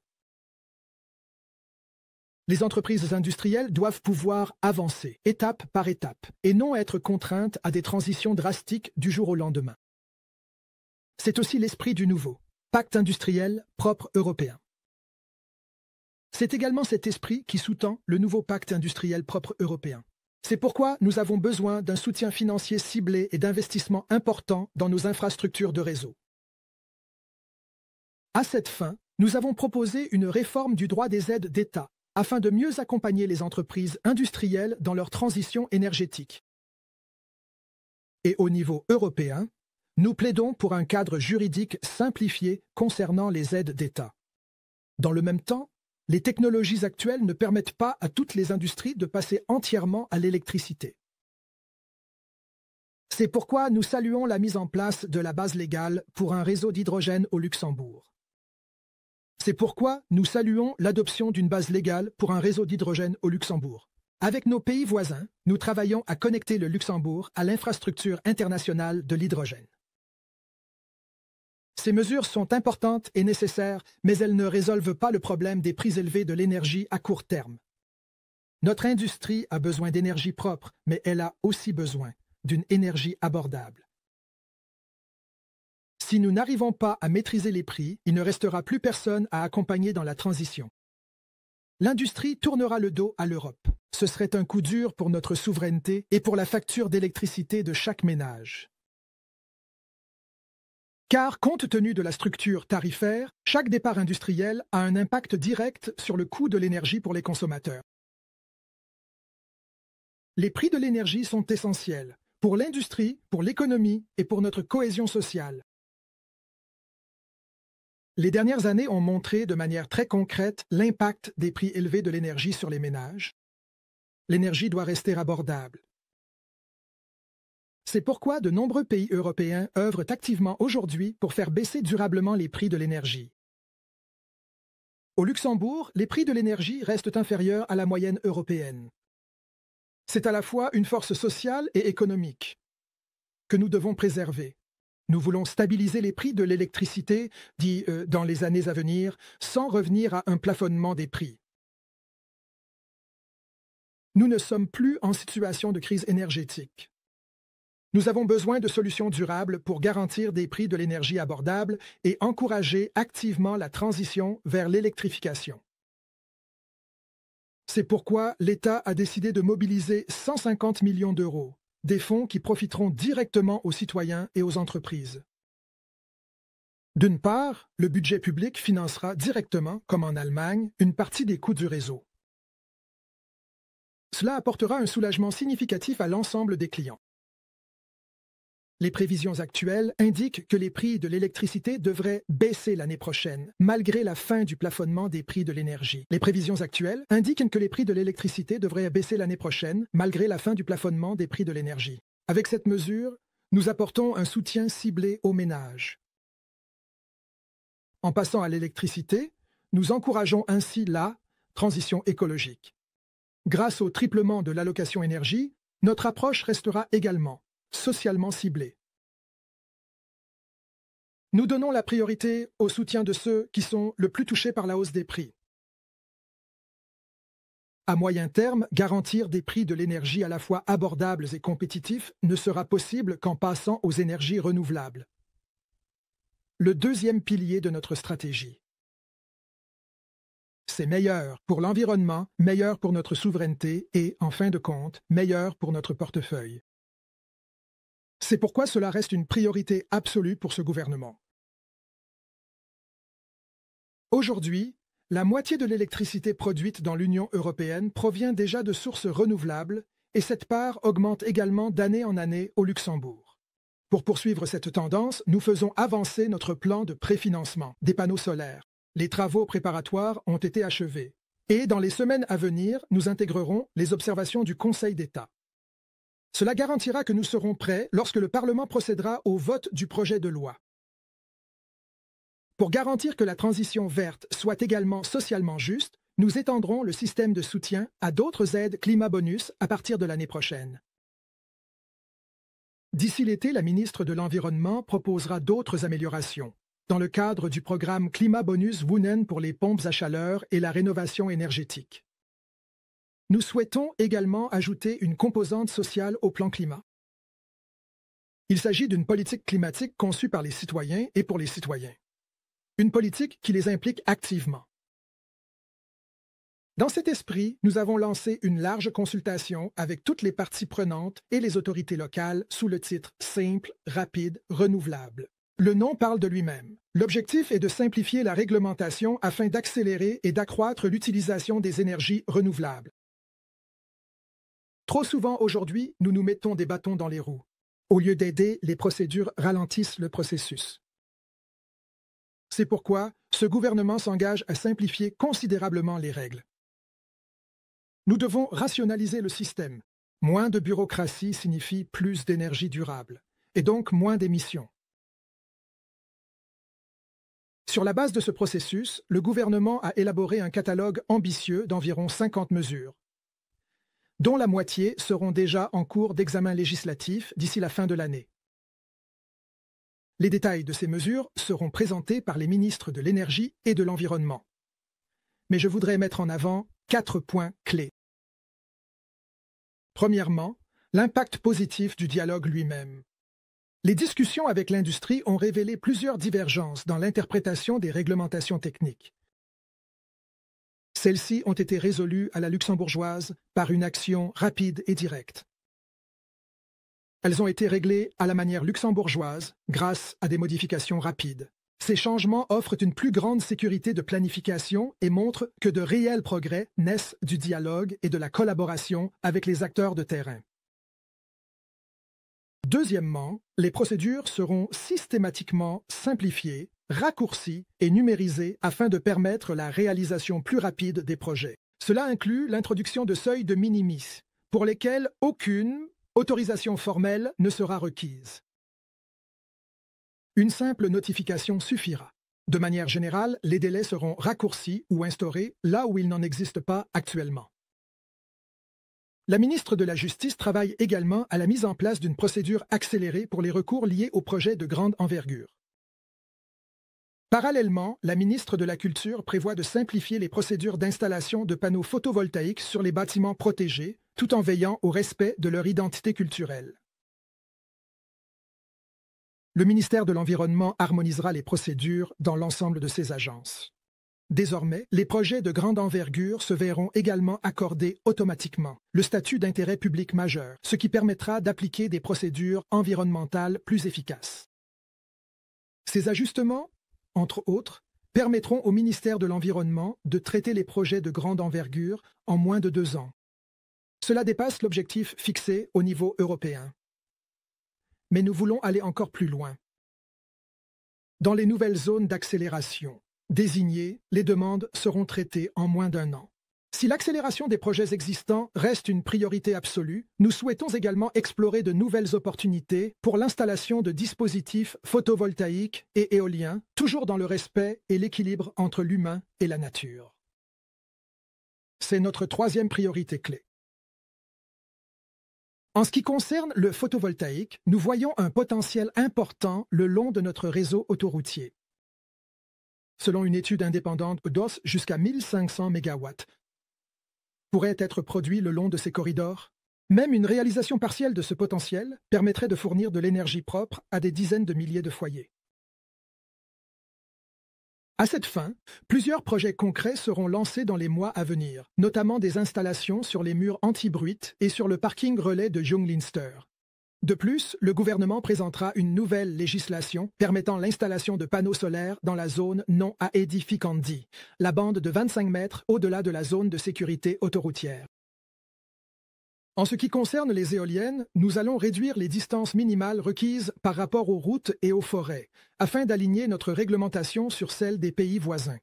Les entreprises industrielles doivent pouvoir avancer, étape par étape, et non être contraintes à des transitions drastiques du jour au lendemain. C'est aussi l'esprit du nouveau pacte industriel propre européen. C'est également cet esprit qui sous-tend le nouveau pacte industriel propre européen. C'est pourquoi nous avons besoin d'un soutien financier ciblé et d'investissements importants dans nos infrastructures de réseau. À cette fin, nous avons proposé une réforme du droit des aides d'État afin de mieux accompagner les entreprises industrielles dans leur transition énergétique. Et au niveau européen, nous plaidons pour un cadre juridique simplifié concernant les aides d'État. Dans le même temps, les technologies actuelles ne permettent pas à toutes les industries de passer entièrement à l'électricité. C'est pourquoi nous saluons la mise en place de la base légale pour un réseau d'hydrogène au Luxembourg. C'est pourquoi nous saluons l'adoption d'une base légale pour un réseau d'hydrogène au Luxembourg. Avec nos pays voisins, nous travaillons à connecter le Luxembourg à l'infrastructure internationale de l'hydrogène. Ces mesures sont importantes et nécessaires, mais elles ne résolvent pas le problème des prix élevés de l'énergie à court terme. Notre industrie a besoin d'énergie propre, mais elle a aussi besoin d'une énergie abordable. Si nous n'arrivons pas à maîtriser les prix, il ne restera plus personne à accompagner dans la transition. L'industrie tournera le dos à l'Europe. Ce serait un coup dur pour notre souveraineté et pour la facture d'électricité de chaque ménage. Car, compte tenu de la structure tarifaire, chaque départ industriel a un impact direct sur le coût de l'énergie pour les consommateurs. Les prix de l'énergie sont essentiels pour l'industrie, pour l'économie et pour notre cohésion sociale. Les dernières années ont montré de manière très concrète l'impact des prix élevés de l'énergie sur les ménages. L'énergie doit rester abordable. C'est pourquoi de nombreux pays européens œuvrent activement aujourd'hui pour faire baisser durablement les prix de l'énergie. Au Luxembourg, les prix de l'énergie restent inférieurs à la moyenne européenne. C'est à la fois une force sociale et économique que nous devons préserver. Nous voulons stabiliser les prix de l'électricité, dans les années à venir, sans revenir à un plafonnement des prix. Nous ne sommes plus en situation de crise énergétique. Nous avons besoin de solutions durables pour garantir des prix de l'énergie abordables et encourager activement la transition vers l'électrification. C'est pourquoi l'État a décidé de mobiliser 150 millions d'euros, des fonds qui profiteront directement aux citoyens et aux entreprises. D'une part, le budget public financera directement, comme en Allemagne, une partie des coûts du réseau. Cela apportera un soulagement significatif à l'ensemble des clients. Les prévisions actuelles indiquent que les prix de l'électricité devraient baisser l'année prochaine, malgré la fin du plafonnement des prix de l'énergie. Les prévisions actuelles indiquent que les prix de l'électricité devraient baisser l'année prochaine, malgré la fin du plafonnement des prix de l'énergie. Avec cette mesure, nous apportons un soutien ciblé aux ménages. En passant à l'électricité, nous encourageons ainsi la transition écologique. Grâce au triplement de l'allocation énergie, notre approche restera également socialement ciblée. Nous donnons la priorité au soutien de ceux qui sont le plus touchés par la hausse des prix. À moyen terme, garantir des prix de l'énergie à la fois abordables et compétitifs ne sera possible qu'en passant aux énergies renouvelables. Le deuxième pilier de notre stratégie. C'est meilleur pour l'environnement, meilleur pour notre souveraineté et, en fin de compte, meilleur pour notre portefeuille. C'est pourquoi cela reste une priorité absolue pour ce gouvernement. Aujourd'hui, la moitié de l'électricité produite dans l'Union européenne provient déjà de sources renouvelables et cette part augmente également d'année en année au Luxembourg. Pour poursuivre cette tendance, nous faisons avancer notre plan de préfinancement des panneaux solaires. Les travaux préparatoires ont été achevés et dans les semaines à venir, nous intégrerons les observations du Conseil d'État. Cela garantira que nous serons prêts lorsque le Parlement procédera au vote du projet de loi. Pour garantir que la transition verte soit également socialement juste, nous étendrons le système de soutien à d'autres aides climat bonus à partir de l'année prochaine. D'ici l'été, la ministre de l'Environnement proposera d'autres améliorations dans le cadre du programme Climat Bonus Woenen pour les pompes à chaleur et la rénovation énergétique. Nous souhaitons également ajouter une composante sociale au plan climat. Il s'agit d'une politique climatique conçue par les citoyens et pour les citoyens. Une politique qui les implique activement. Dans cet esprit, nous avons lancé une large consultation avec toutes les parties prenantes et les autorités locales sous le titre « Simple, rapide, renouvelable ». Le nom parle de lui-même. L'objectif est de simplifier la réglementation afin d'accélérer et d'accroître l'utilisation des énergies renouvelables. Trop souvent aujourd'hui, nous nous mettons des bâtons dans les roues. Au lieu d'aider, les procédures ralentissent le processus. C'est pourquoi ce gouvernement s'engage à simplifier considérablement les règles. Nous devons rationaliser le système. Moins de bureaucratie signifie plus d'énergie durable, et donc moins d'émissions. Sur la base de ce processus, le gouvernement a élaboré un catalogue ambitieux d'environ 50 mesures, dont la moitié seront déjà en cours d'examen législatif d'ici la fin de l'année. Les détails de ces mesures seront présentés par les ministres de l'Énergie et de l'Environnement. Mais je voudrais mettre en avant 4 points clés. Premièrement, l'impact positif du dialogue lui-même. Les discussions avec l'industrie ont révélé plusieurs divergences dans l'interprétation des réglementations techniques. Celles-ci ont été résolues à la luxembourgeoise par une action rapide et directe. Elles ont été réglées à la manière luxembourgeoise grâce à des modifications rapides. Ces changements offrent une plus grande sécurité de planification et montrent que de réels progrès naissent du dialogue et de la collaboration avec les acteurs de terrain. Deuxièmement, les procédures seront systématiquement simplifiées, raccourcies et numérisées afin de permettre la réalisation plus rapide des projets. Cela inclut l'introduction de seuils de minimis, pour lesquels aucune autorisation formelle ne sera requise. Une simple notification suffira. De manière générale, les délais seront raccourcis ou instaurés là où il n'en existe pas actuellement. La ministre de la Justice travaille également à la mise en place d'une procédure accélérée pour les recours liés aux projets de grande envergure. Parallèlement, la ministre de la Culture prévoit de simplifier les procédures d'installation de panneaux photovoltaïques sur les bâtiments protégés, tout en veillant au respect de leur identité culturelle. Le ministère de l'Environnement harmonisera les procédures dans l'ensemble de ses agences. Désormais, les projets de grande envergure se verront également accorder automatiquement le statut d'intérêt public majeur, ce qui permettra d'appliquer des procédures environnementales plus efficaces. Ces ajustements, entre autres, permettront au ministère de l'Environnement de traiter les projets de grande envergure en moins de 2 ans. Cela dépasse l'objectif fixé au niveau européen. Mais nous voulons aller encore plus loin. Dans les nouvelles zones d'accélération désignées, les demandes seront traitées en moins d'1 an. Si l'accélération des projets existants reste une priorité absolue, nous souhaitons également explorer de nouvelles opportunités pour l'installation de dispositifs photovoltaïques et éoliens, toujours dans le respect et l'équilibre entre l'humain et la nature. C'est notre 3e priorité clé. En ce qui concerne le photovoltaïque, nous voyons un potentiel important le long de notre réseau autoroutier. Selon une étude indépendante, DOS, jusqu'à 1500 MW pourrait être produit le long de ces corridors. Même une réalisation partielle de ce potentiel permettrait de fournir de l'énergie propre à des dizaines de milliers de foyers. À cette fin, plusieurs projets concrets seront lancés dans les mois à venir, notamment des installations sur les murs anti-bruit et sur le parking relais de Junglinster. De plus, le gouvernement présentera une nouvelle législation permettant l'installation de panneaux solaires dans la zone non aedificandi, la bande de 25 mètres au-delà de la zone de sécurité autoroutière. En ce qui concerne les éoliennes, nous allons réduire les distances minimales requises par rapport aux routes et aux forêts, afin d'aligner notre réglementation sur celle des pays voisins.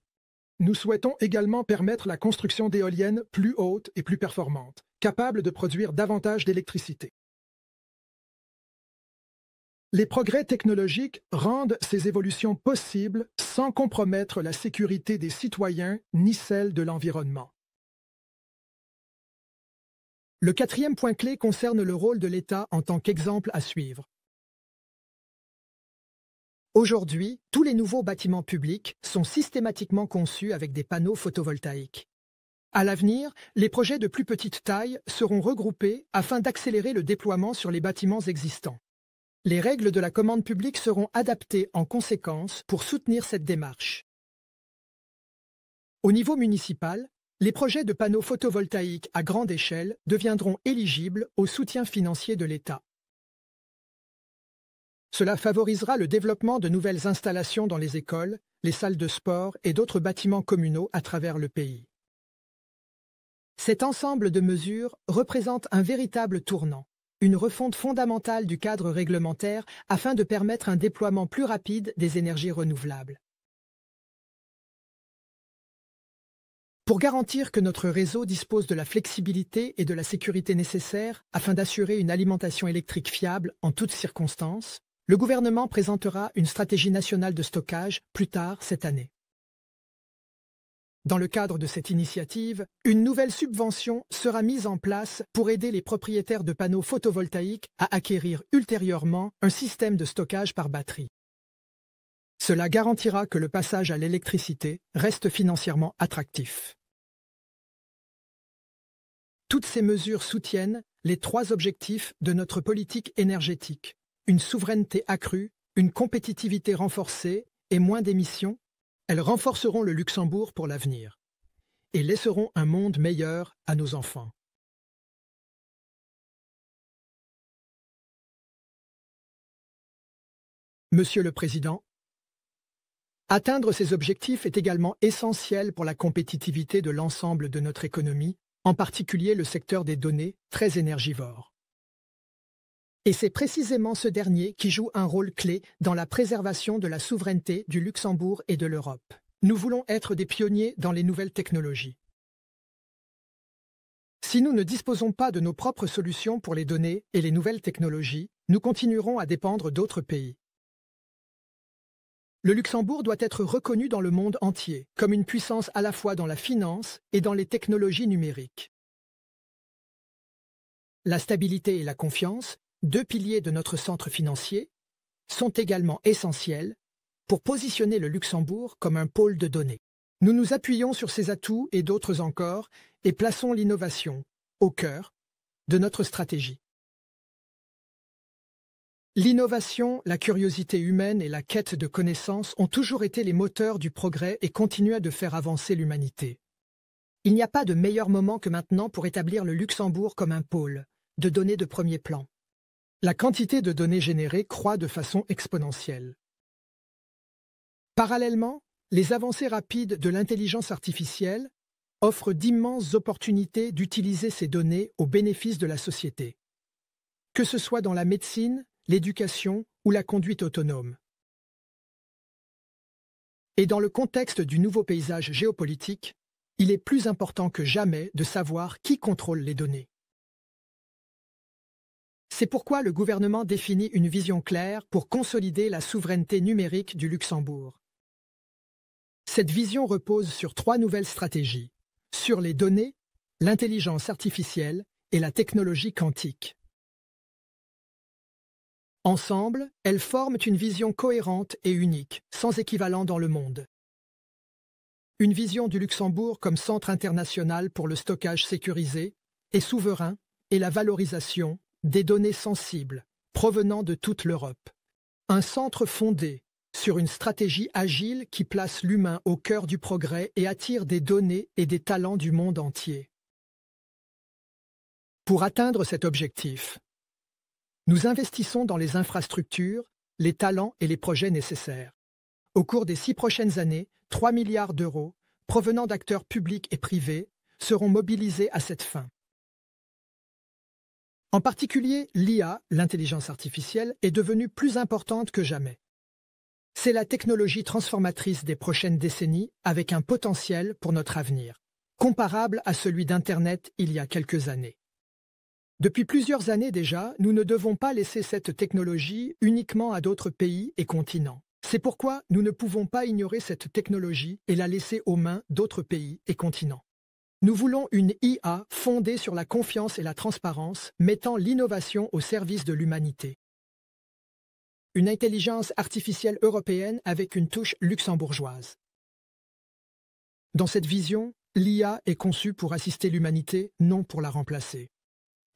Nous souhaitons également permettre la construction d'éoliennes plus hautes et plus performantes, capables de produire davantage d'électricité. Les progrès technologiques rendent ces évolutions possibles sans compromettre la sécurité des citoyens ni celle de l'environnement. Le 4e point clé concerne le rôle de l'État en tant qu'exemple à suivre. Aujourd'hui, tous les nouveaux bâtiments publics sont systématiquement conçus avec des panneaux photovoltaïques. À l'avenir, les projets de plus petite taille seront regroupés afin d'accélérer le déploiement sur les bâtiments existants. Les règles de la commande publique seront adaptées en conséquence pour soutenir cette démarche. Au niveau municipal, les projets de panneaux photovoltaïques à grande échelle deviendront éligibles au soutien financier de l'État. Cela favorisera le développement de nouvelles installations dans les écoles, les salles de sport et d'autres bâtiments communaux à travers le pays. Cet ensemble de mesures représente un véritable tournant, une refonte fondamentale du cadre réglementaire afin de permettre un déploiement plus rapide des énergies renouvelables. Pour garantir que notre réseau dispose de la flexibilité et de la sécurité nécessaires afin d'assurer une alimentation électrique fiable en toutes circonstances, le gouvernement présentera une stratégie nationale de stockage plus tard cette année. Dans le cadre de cette initiative, une nouvelle subvention sera mise en place pour aider les propriétaires de panneaux photovoltaïques à acquérir ultérieurement un système de stockage par batterie. Cela garantira que le passage à l'électricité reste financièrement attractif. Toutes ces mesures soutiennent les 3 objectifs de notre politique énergétique: une souveraineté accrue, une compétitivité renforcée et moins d'émissions. Elles renforceront le Luxembourg pour l'avenir et laisseront un monde meilleur à nos enfants. Monsieur le Président, atteindre ces objectifs est également essentiel pour la compétitivité de l'ensemble de notre économie, en particulier le secteur des données, très énergivore. Et c'est précisément ce dernier qui joue un rôle clé dans la préservation de la souveraineté du Luxembourg et de l'Europe. Nous voulons être des pionniers dans les nouvelles technologies. Si nous ne disposons pas de nos propres solutions pour les données et les nouvelles technologies, nous continuerons à dépendre d'autres pays. Le Luxembourg doit être reconnu dans le monde entier comme une puissance à la fois dans la finance et dans les technologies numériques. La stabilité et la confiance, 2 piliers de notre centre financier, sont également essentiels pour positionner le Luxembourg comme un pôle de données. Nous nous appuyons sur ces atouts et d'autres encore et plaçons l'innovation au cœur de notre stratégie. L'innovation, la curiosité humaine et la quête de connaissances ont toujours été les moteurs du progrès et continuent de faire avancer l'humanité. Il n'y a pas de meilleur moment que maintenant pour établir le Luxembourg comme un pôle de données de premier plan. La quantité de données générées croît de façon exponentielle. Parallèlement, les avancées rapides de l'intelligence artificielle offrent d'immenses opportunités d'utiliser ces données au bénéfice de la société, que ce soit dans la médecine, l'éducation ou la conduite autonome. Et dans le contexte du nouveau paysage géopolitique, il est plus important que jamais de savoir qui contrôle les données. C'est pourquoi le gouvernement définit une vision claire pour consolider la souveraineté numérique du Luxembourg. Cette vision repose sur 3 nouvelles stratégies, sur les données, l'intelligence artificielle et la technologie quantique. Ensemble, elles forment une vision cohérente et unique, sans équivalent dans le monde. Une vision du Luxembourg comme centre international pour le stockage sécurisé et souverain et la valorisation des données sensibles provenant de toute l'Europe. Un centre fondé sur une stratégie agile qui place l'humain au cœur du progrès et attire des données et des talents du monde entier. Pour atteindre cet objectif, nous investissons dans les infrastructures, les talents et les projets nécessaires. Au cours des 6 prochaines années, 3 milliards d'euros, provenant d'acteurs publics et privés, seront mobilisés à cette fin. En particulier, l'IA, l'intelligence artificielle, est devenue plus importante que jamais. C'est la technologie transformatrice des prochaines décennies avec un potentiel pour notre avenir, comparable à celui d'Internet il y a quelques années. Depuis plusieurs années déjà, nous ne devons pas laisser cette technologie uniquement à d'autres pays et continents. C'est pourquoi nous ne pouvons pas ignorer cette technologie et la laisser aux mains d'autres pays et continents. Nous voulons une IA fondée sur la confiance et la transparence, mettant l'innovation au service de l'humanité. Une intelligence artificielle européenne avec une touche luxembourgeoise. Dans cette vision, l'IA est conçue pour assister l'humanité, non pour la remplacer.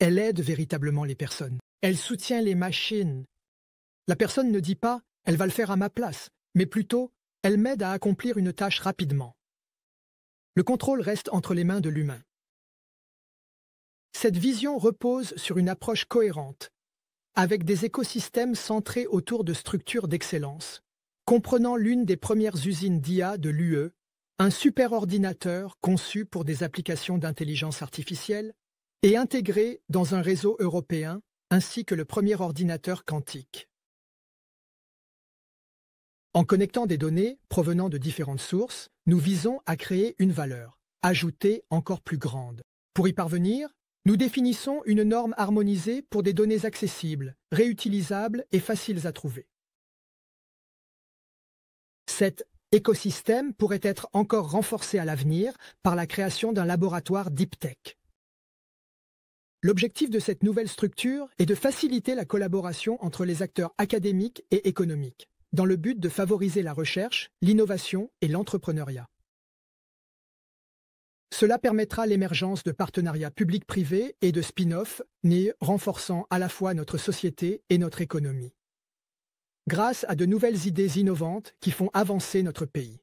Elle aide véritablement les personnes. Elle soutient les machines. La personne ne dit pas « elle va le faire à ma place », mais plutôt « elle m'aide à accomplir une tâche rapidement ». Le contrôle reste entre les mains de l'humain. Cette vision repose sur une approche cohérente, avec des écosystèmes centrés autour de structures d'excellence, comprenant l'une des premières usines d'IA de l'UE, un superordinateur conçu pour des applications d'intelligence artificielle et intégré dans un réseau européen, ainsi que le premier ordinateur quantique. En connectant des données provenant de différentes sources, nous visons à créer une valeur, ajoutée encore plus grande. Pour y parvenir, nous définissons une norme harmonisée pour des données accessibles, réutilisables et faciles à trouver. Cet écosystème pourrait être encore renforcé à l'avenir par la création d'un laboratoire Deep Tech. L'objectif de cette nouvelle structure est de faciliter la collaboration entre les acteurs académiques et économiques, dans le but de favoriser la recherche, l'innovation et l'entrepreneuriat. Cela permettra l'émergence de partenariats publics-privés et de spin-off nés renforçant à la fois notre société et notre économie, grâce à de nouvelles idées innovantes qui font avancer notre pays.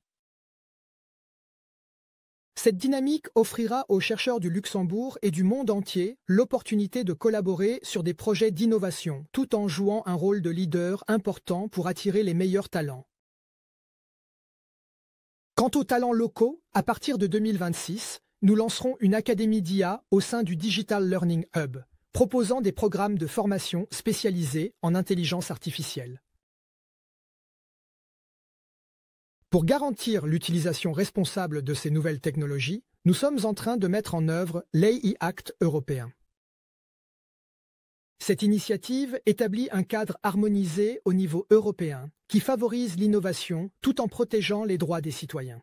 Cette dynamique offrira aux chercheurs du Luxembourg et du monde entier l'opportunité de collaborer sur des projets d'innovation, tout en jouant un rôle de leader important pour attirer les meilleurs talents. Quant aux talents locaux, à partir de 2026, nous lancerons une académie d'IA au sein du Digital Learning Hub, proposant des programmes de formation spécialisés en intelligence artificielle. Pour garantir l'utilisation responsable de ces nouvelles technologies, nous sommes en train de mettre en œuvre l'AI Act européen. Cette initiative établit un cadre harmonisé au niveau européen qui favorise l'innovation tout en protégeant les droits des citoyens.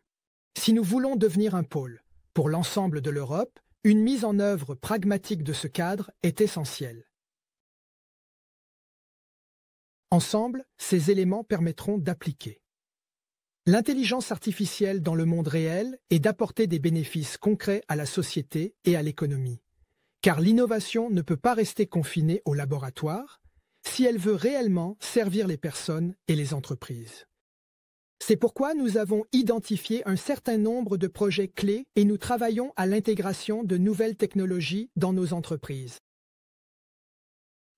Si nous voulons devenir un pôle pour l'ensemble de l'Europe, une mise en œuvre pragmatique de ce cadre est essentielle. Ensemble, ces éléments permettront d'appliquer l'intelligence artificielle dans le monde réel et d'apporter des bénéfices concrets à la société et à l'économie. Car l'innovation ne peut pas rester confinée au laboratoire si elle veut réellement servir les personnes et les entreprises. C'est pourquoi nous avons identifié un certain nombre de projets clés et nous travaillons à l'intégration de nouvelles technologies dans nos entreprises.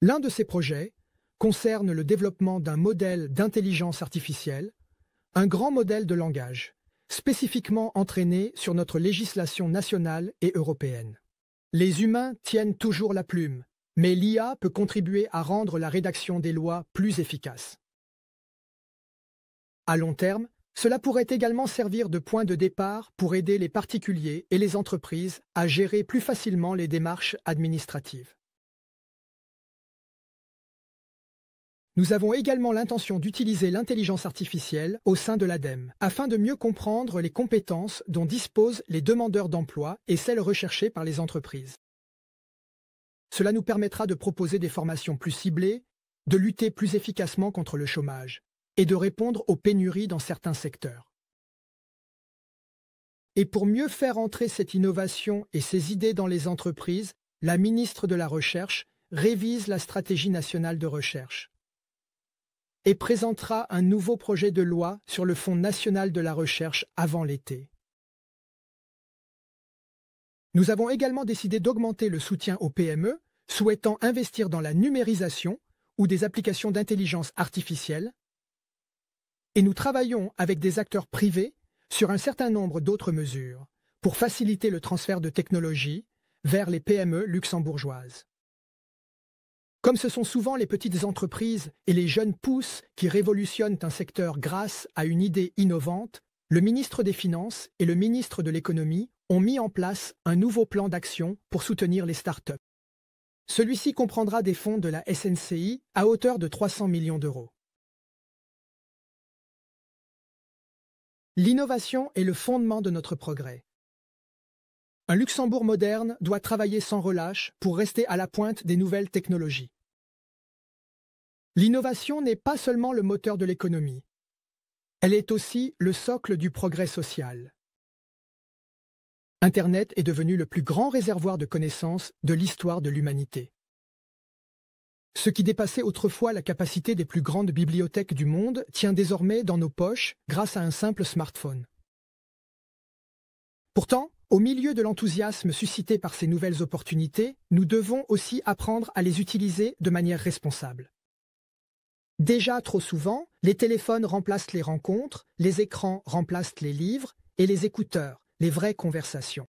L'un de ces projets concerne le développement d'un modèle d'intelligence artificielle, un grand modèle de langage, spécifiquement entraîné sur notre législation nationale et européenne. Les humains tiennent toujours la plume, mais l'IA peut contribuer à rendre la rédaction des lois plus efficace. À long terme, cela pourrait également servir de point de départ pour aider les particuliers et les entreprises à gérer plus facilement les démarches administratives. Nous avons également l'intention d'utiliser l'intelligence artificielle au sein de l'ADEME, afin de mieux comprendre les compétences dont disposent les demandeurs d'emploi et celles recherchées par les entreprises. Cela nous permettra de proposer des formations plus ciblées, de lutter plus efficacement contre le chômage et de répondre aux pénuries dans certains secteurs. Et pour mieux faire entrer cette innovation et ces idées dans les entreprises, la ministre de la Recherche révise la stratégie nationale de recherche et présentera un nouveau projet de loi sur le Fonds national de la recherche avant l'été. Nous avons également décidé d'augmenter le soutien aux PME souhaitant investir dans la numérisation ou des applications d'intelligence artificielle, et nous travaillons avec des acteurs privés sur un certain nombre d'autres mesures pour faciliter le transfert de technologies vers les PME luxembourgeoises. Comme ce sont souvent les petites entreprises et les jeunes pousses qui révolutionnent un secteur grâce à une idée innovante, le ministre des Finances et le ministre de l'Économie ont mis en place un nouveau plan d'action pour soutenir les startups. Celui-ci comprendra des fonds de la SNCI à hauteur de 300 millions d'euros. L'innovation est le fondement de notre progrès. Un Luxembourg moderne doit travailler sans relâche pour rester à la pointe des nouvelles technologies. L'innovation n'est pas seulement le moteur de l'économie, elle est aussi le socle du progrès social. Internet est devenu le plus grand réservoir de connaissances de l'histoire de l'humanité. Ce qui dépassait autrefois la capacité des plus grandes bibliothèques du monde tient désormais dans nos poches grâce à un simple smartphone. Pourtant, au milieu de l'enthousiasme suscité par ces nouvelles opportunités, nous devons aussi apprendre à les utiliser de manière responsable. Déjà trop souvent, les téléphones remplacent les rencontres, les écrans remplacent les livres et les écouteurs, les vraies conversations.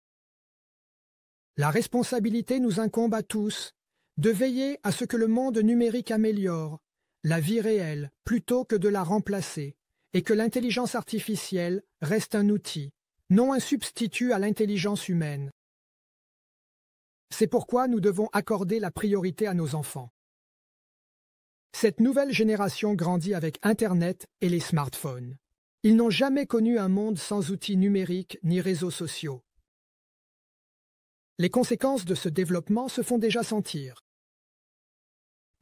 La responsabilité nous incombe à tous de veiller à ce que le monde numérique améliore la vie réelle plutôt que de la remplacer et que l'intelligence artificielle reste un outil, non un substitut à l'intelligence humaine. C'est pourquoi nous devons accorder la priorité à nos enfants. Cette nouvelle génération grandit avec Internet et les smartphones. Ils n'ont jamais connu un monde sans outils numériques ni réseaux sociaux. Les conséquences de ce développement se font déjà sentir.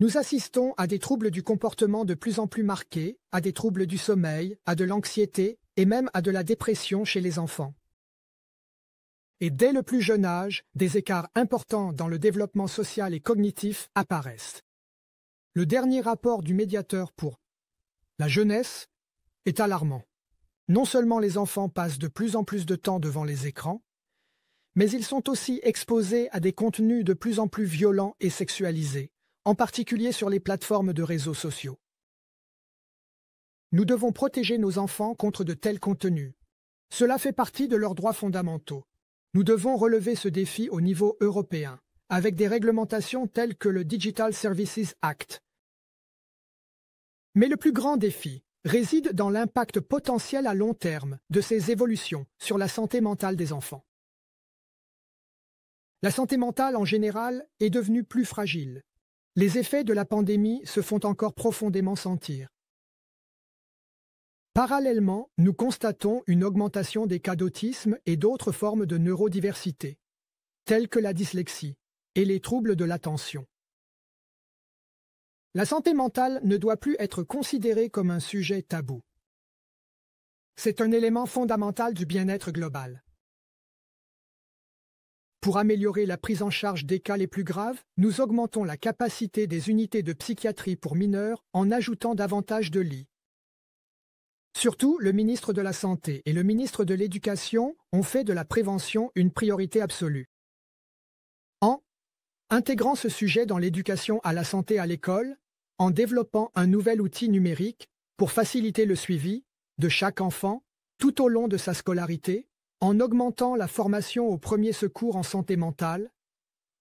Nous assistons à des troubles du comportement de plus en plus marqués, à des troubles du sommeil, à de l'anxiété et même à de la dépression chez les enfants. Et dès le plus jeune âge, des écarts importants dans le développement social et cognitif apparaissent. Le dernier rapport du médiateur pour la jeunesse est alarmant. Non seulement les enfants passent de plus en plus de temps devant les écrans, mais ils sont aussi exposés à des contenus de plus en plus violents et sexualisés, en particulier sur les plateformes de réseaux sociaux. Nous devons protéger nos enfants contre de tels contenus. Cela fait partie de leurs droits fondamentaux. Nous devons relever ce défi au niveau européen, avec des réglementations telles que le Digital Services Act. Mais le plus grand défi réside dans l'impact potentiel à long terme de ces évolutions sur la santé mentale des enfants. La santé mentale en général est devenue plus fragile. Les effets de la pandémie se font encore profondément sentir. Parallèlement, nous constatons une augmentation des cas d'autisme et d'autres formes de neurodiversité, telles que la dyslexie et les troubles de l'attention. La santé mentale ne doit plus être considérée comme un sujet tabou. C'est un élément fondamental du bien-être global. Pour améliorer la prise en charge des cas les plus graves, nous augmentons la capacité des unités de psychiatrie pour mineurs en ajoutant davantage de lits. Surtout, le ministre de la Santé et le ministre de l'Éducation ont fait de la prévention une priorité absolue. En intégrant ce sujet dans l'éducation à la santé à l'école, en développant un nouvel outil numérique pour faciliter le suivi de chaque enfant tout au long de sa scolarité, en augmentant la formation aux premiers secours en santé mentale,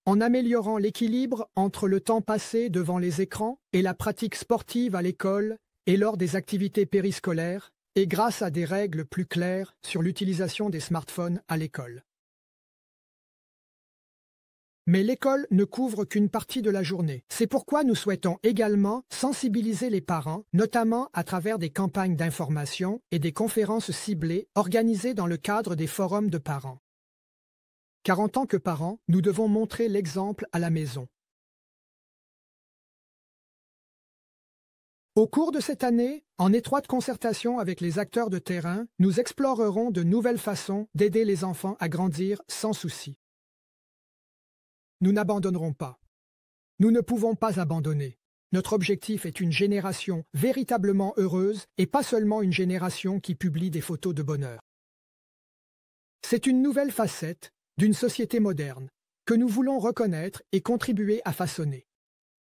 en améliorant l'équilibre entre le temps passé devant les écrans et la pratique sportive à l'école et lors des activités périscolaires, et grâce à des règles plus claires sur l'utilisation des smartphones à l'école. Mais l'école ne couvre qu'une partie de la journée. C'est pourquoi nous souhaitons également sensibiliser les parents, notamment à travers des campagnes d'information et des conférences ciblées organisées dans le cadre des forums de parents. Car en tant que parents, nous devons montrer l'exemple à la maison. Au cours de cette année, en étroite concertation avec les acteurs de terrain, nous explorerons de nouvelles façons d'aider les enfants à grandir sans souci. Nous n'abandonnerons pas. Nous ne pouvons pas abandonner. Notre objectif est une génération véritablement heureuse et pas seulement une génération qui publie des photos de bonheur. C'est une nouvelle facette d'une société moderne que nous voulons reconnaître et contribuer à façonner.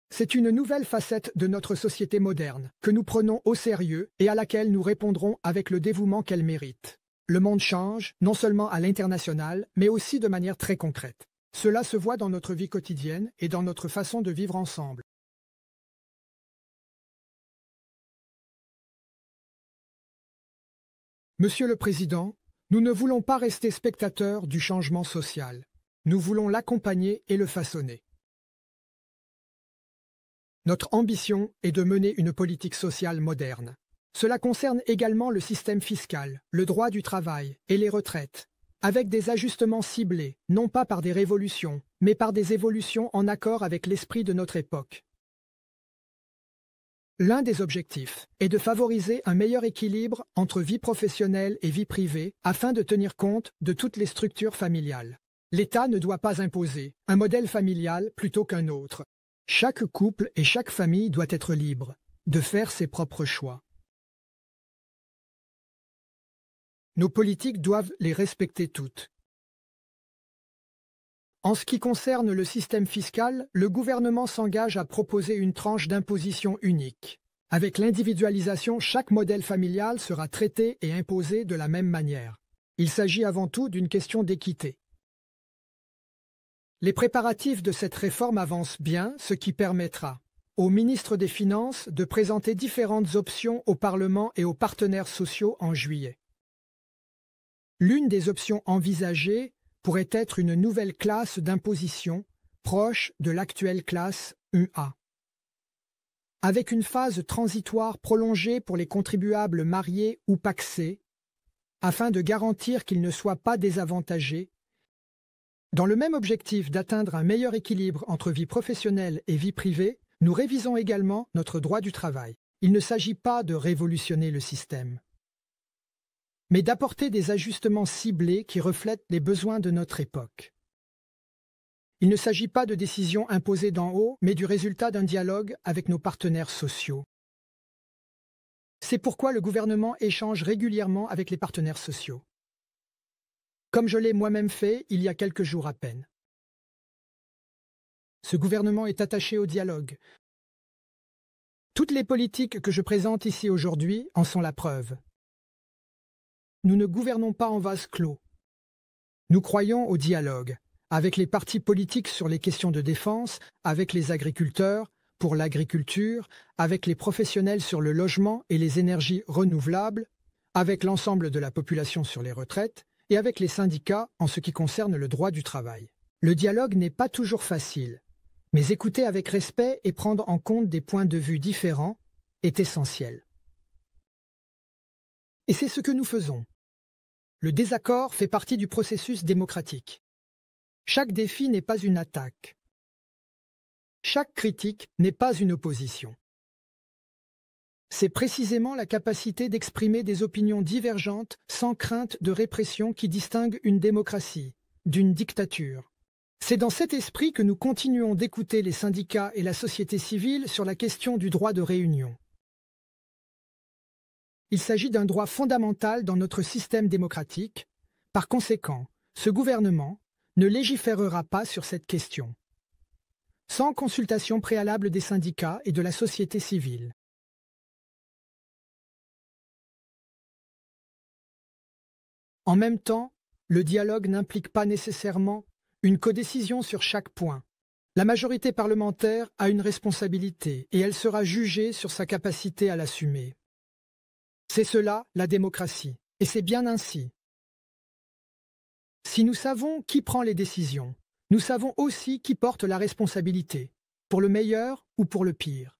C'est une nouvelle facette de notre société moderne que nous prenons au sérieux et à laquelle nous répondrons avec le dévouement qu'elle mérite. Le monde change, non seulement à l'international, mais aussi de manière très concrète. Cela se voit dans notre vie quotidienne et dans notre façon de vivre ensemble. Monsieur le Président, nous ne voulons pas rester spectateurs du changement social. Nous voulons l'accompagner et le façonner. Notre ambition est de mener une politique sociale moderne. Cela concerne également le système fiscal, le droit du travail et les retraites, avec des ajustements ciblés, non pas par des révolutions, mais par des évolutions en accord avec l'esprit de notre époque. L'un des objectifs est de favoriser un meilleur équilibre entre vie professionnelle et vie privée afin de tenir compte de toutes les structures familiales. L'État ne doit pas imposer un modèle familial plutôt qu'un autre. Chaque couple et chaque famille doit être libre de faire ses propres choix. Nos politiques doivent les respecter toutes. En ce qui concerne le système fiscal, le gouvernement s'engage à proposer une tranche d'imposition unique. Avec l'individualisation, chaque modèle familial sera traité et imposé de la même manière. Il s'agit avant tout d'une question d'équité. Les préparatifs de cette réforme avancent bien, ce qui permettra au ministre des Finances de présenter différentes options au Parlement et aux partenaires sociaux en juillet. L'une des options envisagées pourrait être une nouvelle classe d'imposition proche de l'actuelle classe UA. Avec une phase transitoire prolongée pour les contribuables mariés ou pacsés, afin de garantir qu'ils ne soient pas désavantagés, dans le même objectif d'atteindre un meilleur équilibre entre vie professionnelle et vie privée, nous révisons également notre droit du travail. Il ne s'agit pas de révolutionner le système, mais d'apporter des ajustements ciblés qui reflètent les besoins de notre époque. Il ne s'agit pas de décisions imposées d'en haut, mais du résultat d'un dialogue avec nos partenaires sociaux. C'est pourquoi le gouvernement échange régulièrement avec les partenaires sociaux, comme je l'ai moi-même fait il y a quelques jours à peine. Ce gouvernement est attaché au dialogue. Toutes les politiques que je présente ici aujourd'hui en sont la preuve. Nous ne gouvernons pas en vase clos. Nous croyons au dialogue, avec les partis politiques sur les questions de défense, avec les agriculteurs, pour l'agriculture, avec les professionnels sur le logement et les énergies renouvelables, avec l'ensemble de la population sur les retraites, et avec les syndicats en ce qui concerne le droit du travail. Le dialogue n'est pas toujours facile, mais écouter avec respect et prendre en compte des points de vue différents est essentiel. Et c'est ce que nous faisons. Le désaccord fait partie du processus démocratique. Chaque défi n'est pas une attaque. Chaque critique n'est pas une opposition. C'est précisément la capacité d'exprimer des opinions divergentes sans crainte de répression qui distingue une démocratie d'une dictature. C'est dans cet esprit que nous continuons d'écouter les syndicats et la société civile sur la question du droit de réunion. Il s'agit d'un droit fondamental dans notre système démocratique. Par conséquent, ce gouvernement ne légiférera pas sur cette question, sans consultation préalable des syndicats et de la société civile. En même temps, le dialogue n'implique pas nécessairement une codécision sur chaque point. La majorité parlementaire a une responsabilité et elle sera jugée sur sa capacité à l'assumer. C'est cela, la démocratie, et c'est bien ainsi. Si nous savons qui prend les décisions, nous savons aussi qui porte la responsabilité, pour le meilleur ou pour le pire.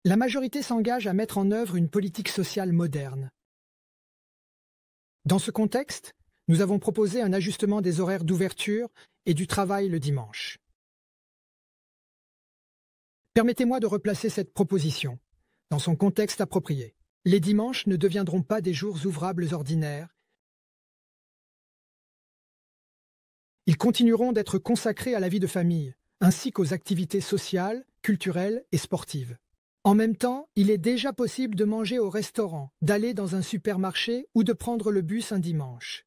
La majorité s'engage à mettre en œuvre une politique sociale moderne. Dans ce contexte, nous avons proposé un ajustement des horaires d'ouverture et du travail le dimanche. Permettez-moi de replacer cette proposition dans son contexte approprié. Les dimanches ne deviendront pas des jours ouvrables ordinaires. Ils continueront d'être consacrés à la vie de famille, ainsi qu'aux activités sociales, culturelles et sportives. En même temps, il est déjà possible de manger au restaurant, d'aller dans un supermarché ou de prendre le bus un dimanche.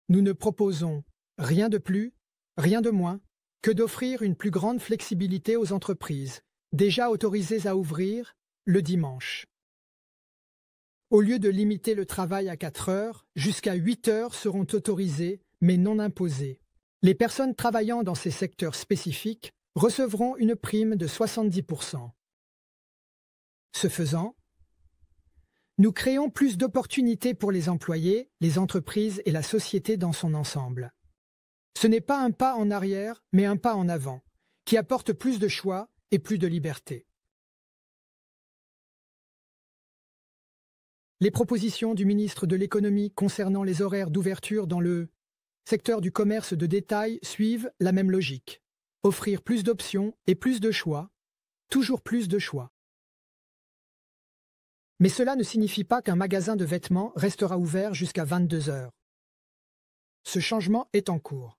Nous ne proposons rien de plus, rien de moins, que d'offrir une plus grande flexibilité aux entreprises, déjà autorisées à ouvrir le dimanche. Au lieu de limiter le travail à 4 heures, jusqu'à 8 heures seront autorisées, mais non imposées. Les personnes travaillant dans ces secteurs spécifiques recevront une prime de 70%. Ce faisant, nous créons plus d'opportunités pour les employés, les entreprises et la société dans son ensemble. Ce n'est pas un pas en arrière, mais un pas en avant, qui apporte plus de choix et plus de liberté. Les propositions du ministre de l'Économie concernant les horaires d'ouverture dans le secteur du commerce de détail suivent la même logique. offrir plus d'options et plus de choix, toujours plus de choix. Mais cela ne signifie pas qu'un magasin de vêtements restera ouvert jusqu'à 22 heures. Ce changement est en cours.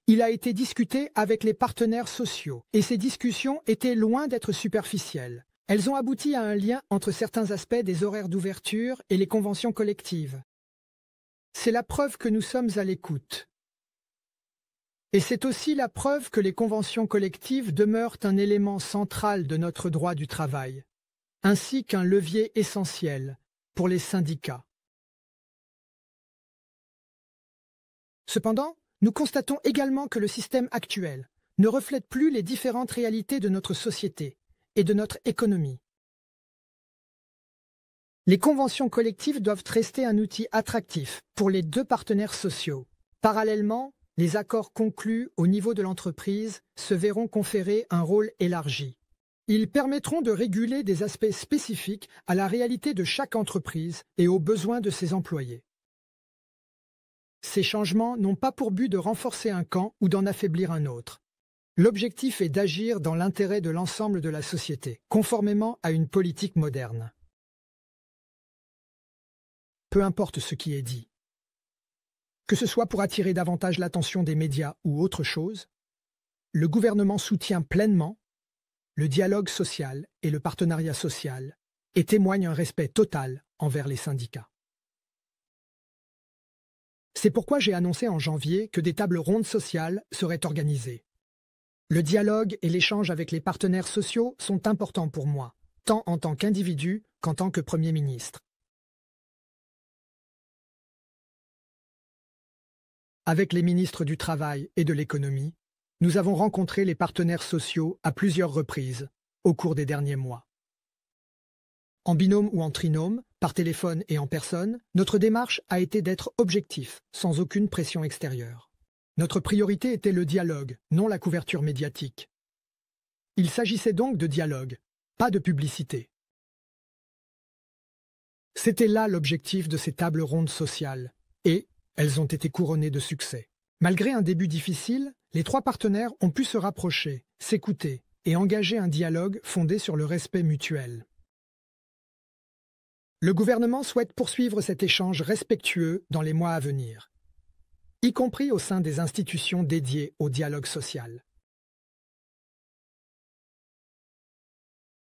Il a été discuté avec les partenaires sociaux, et ces discussions étaient loin d'être superficielles. Elles ont abouti à un lien entre certains aspects des horaires d'ouverture et les conventions collectives. C'est la preuve que nous sommes à l'écoute. Et c'est aussi la preuve que les conventions collectives demeurent un élément central de notre droit du travail, ainsi qu'un levier essentiel pour les syndicats. Cependant, nous constatons également que le système actuel ne reflète plus les différentes réalités de notre société et de notre économie. Les conventions collectives doivent rester un outil attractif pour les deux partenaires sociaux. Parallèlement, les accords conclus au niveau de l'entreprise se verront conférer un rôle élargi. Ils permettront de réguler des aspects spécifiques à la réalité de chaque entreprise et aux besoins de ses employés. Ces changements n'ont pas pour but de renforcer un camp ou d'en affaiblir un autre. L'objectif est d'agir dans l'intérêt de l'ensemble de la société, conformément à une politique moderne. Peu importe ce qui est dit. Que ce soit pour attirer davantage l'attention des médias ou autre chose, le gouvernement soutient pleinement le dialogue social et le partenariat social et témoigne un respect total envers les syndicats. C'est pourquoi j'ai annoncé en janvier que des tables rondes sociales seraient organisées. Le dialogue et l'échange avec les partenaires sociaux sont importants pour moi, tant en tant qu'individu qu'en tant que Premier ministre. Avec les ministres du Travail et de l'Économie, nous avons rencontré les partenaires sociaux à plusieurs reprises au cours des derniers mois. En binôme ou en trinôme, par téléphone et en personne, notre démarche a été d'être objectif, sans aucune pression extérieure. Notre priorité était le dialogue, non la couverture médiatique. Il s'agissait donc de dialogue, pas de publicité. C'était là l'objectif de ces tables rondes sociales, et elles ont été couronnées de succès. Malgré un début difficile, les trois partenaires ont pu se rapprocher, s'écouter et engager un dialogue fondé sur le respect mutuel. Le gouvernement souhaite poursuivre cet échange respectueux dans les mois à venir, y compris au sein des institutions dédiées au dialogue social.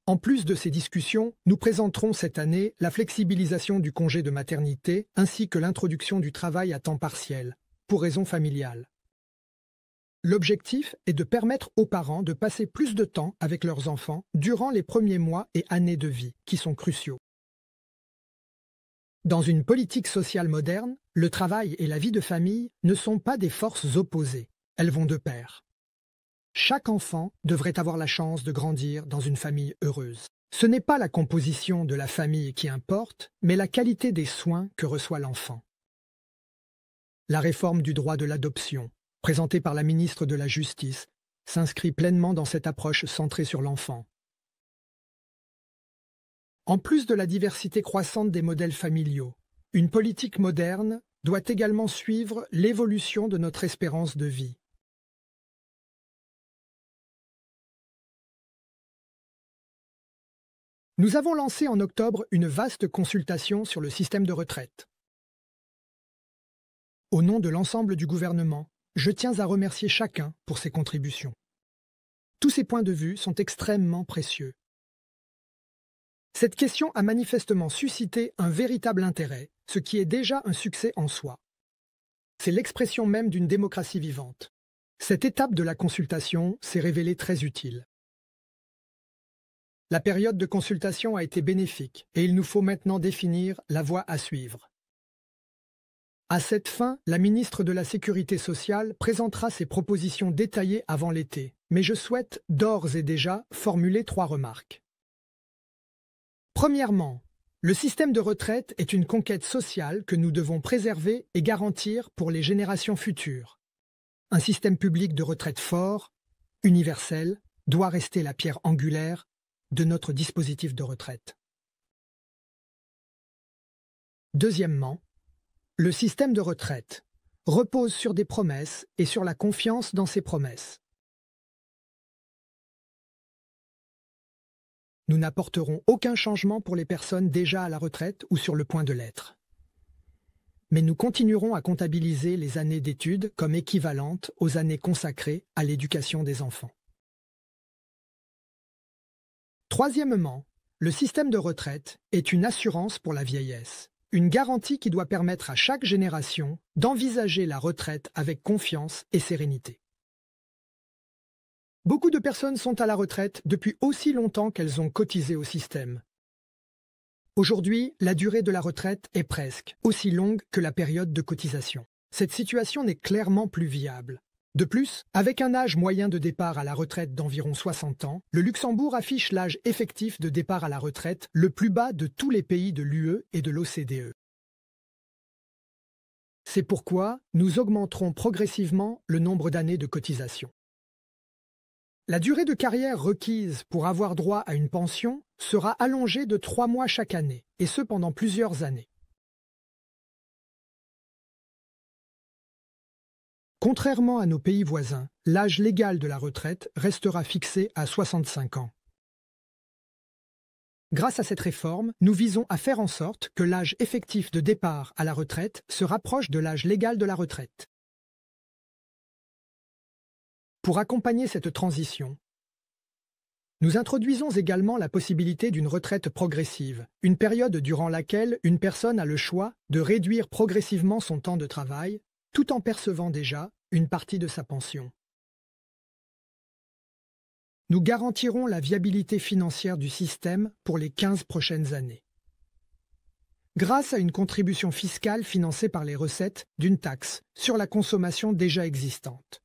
En plus de ces discussions, nous présenterons cette année la flexibilisation du congé de maternité ainsi que l'introduction du travail à temps partiel, pour raisons familiales. L'objectif est de permettre aux parents de passer plus de temps avec leurs enfants durant les premiers mois et années de vie, qui sont cruciaux. Dans une politique sociale moderne, le travail et la vie de famille ne sont pas des forces opposées, elles vont de pair. Chaque enfant devrait avoir la chance de grandir dans une famille heureuse. Ce n'est pas la composition de la famille qui importe, mais la qualité des soins que reçoit l'enfant. La réforme du droit de l'adoption, présentée par la ministre de la Justice, s'inscrit pleinement dans cette approche centrée sur l'enfant. En plus de la diversité croissante des modèles familiaux, une politique moderne doit également suivre l'évolution de notre espérance de vie. Nous avons lancé en octobre une vaste consultation sur le système de retraite. Au nom de l'ensemble du gouvernement, je tiens à remercier chacun pour ses contributions. Tous ces points de vue sont extrêmement précieux. Cette question a manifestement suscité un véritable intérêt, ce qui est déjà un succès en soi. C'est l'expression même d'une démocratie vivante. Cette étape de la consultation s'est révélée très utile. La période de consultation a été bénéfique et il nous faut maintenant définir la voie à suivre. À cette fin, la ministre de la Sécurité sociale présentera ses propositions détaillées avant l'été, mais je souhaite d'ores et déjà formuler 3 remarques. Premièrement, le système de retraite est une conquête sociale que nous devons préserver et garantir pour les générations futures. Un système public de retraite fort, universel, doit rester la pierre angulaire de notre dispositif de retraite. Deuxièmement, le système de retraite repose sur des promesses et sur la confiance dans ces promesses. nous n'apporterons aucun changement pour les personnes déjà à la retraite ou sur le point de l'être. Mais nous continuerons à comptabiliser les années d'études comme équivalentes aux années consacrées à l'éducation des enfants. Troisièmement, le système de retraite est une assurance pour la vieillesse, une garantie qui doit permettre à chaque génération d'envisager la retraite avec confiance et sérénité. Beaucoup de personnes sont à la retraite depuis aussi longtemps qu'elles ont cotisé au système. Aujourd'hui, la durée de la retraite est presque aussi longue que la période de cotisation. Cette situation n'est clairement plus viable. De plus, avec un âge moyen de départ à la retraite d'environ 60 ans, le Luxembourg affiche l'âge effectif de départ à la retraite le plus bas de tous les pays de l'UE et de l'OCDE. C'est pourquoi nous augmenterons progressivement le nombre d'années de cotisation. La durée de carrière requise pour avoir droit à une pension sera allongée de 3 mois chaque année, et ce pendant plusieurs années. Contrairement à nos pays voisins, l'âge légal de la retraite restera fixé à 65 ans. Grâce à cette réforme, nous visons à faire en sorte que l'âge effectif de départ à la retraite se rapproche de l'âge légal de la retraite. Pour accompagner cette transition, nous introduisons également la possibilité d'une retraite progressive, une période durant laquelle une personne a le choix de réduire progressivement son temps de travail, tout en percevant déjà une partie de sa pension. Nous garantirons la viabilité financière du système pour les 15 prochaines années. Grâce à une contribution fiscale financée par les recettes d'une taxe sur la consommation déjà existante.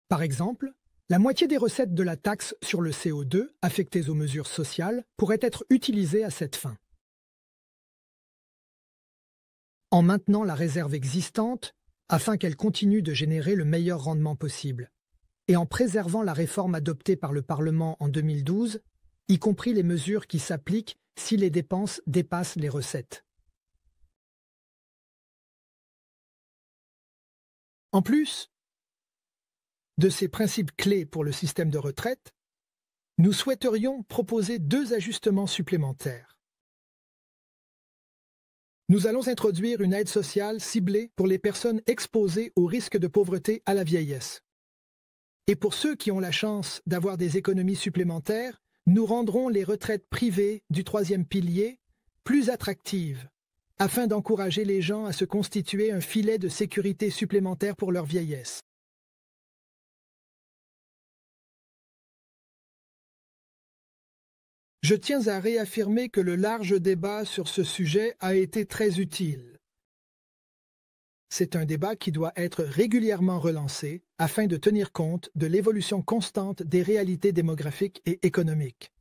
Par exemple, la moitié des recettes de la taxe sur le CO2 affectées aux mesures sociales pourrait être utilisée à cette fin. En maintenant la réserve existante, afin qu'elle continue de générer le meilleur rendement possible, et en préservant la réforme adoptée par le Parlement en 2012, y compris les mesures qui s'appliquent si les dépenses dépassent les recettes. En plus de ces principes clés pour le système de retraite, nous souhaiterions proposer 2 ajustements supplémentaires. Nous allons introduire une aide sociale ciblée pour les personnes exposées au risque de pauvreté à la vieillesse. Et pour ceux qui ont la chance d'avoir des économies supplémentaires, nous rendrons les retraites privées du 3e pilier plus attractives, afin d'encourager les gens à se constituer un filet de sécurité supplémentaire pour leur vieillesse. Je tiens à réaffirmer que le large débat sur ce sujet a été très utile. C'est un débat qui doit être régulièrement relancé afin de tenir compte de l'évolution constante des réalités démographiques et économiques.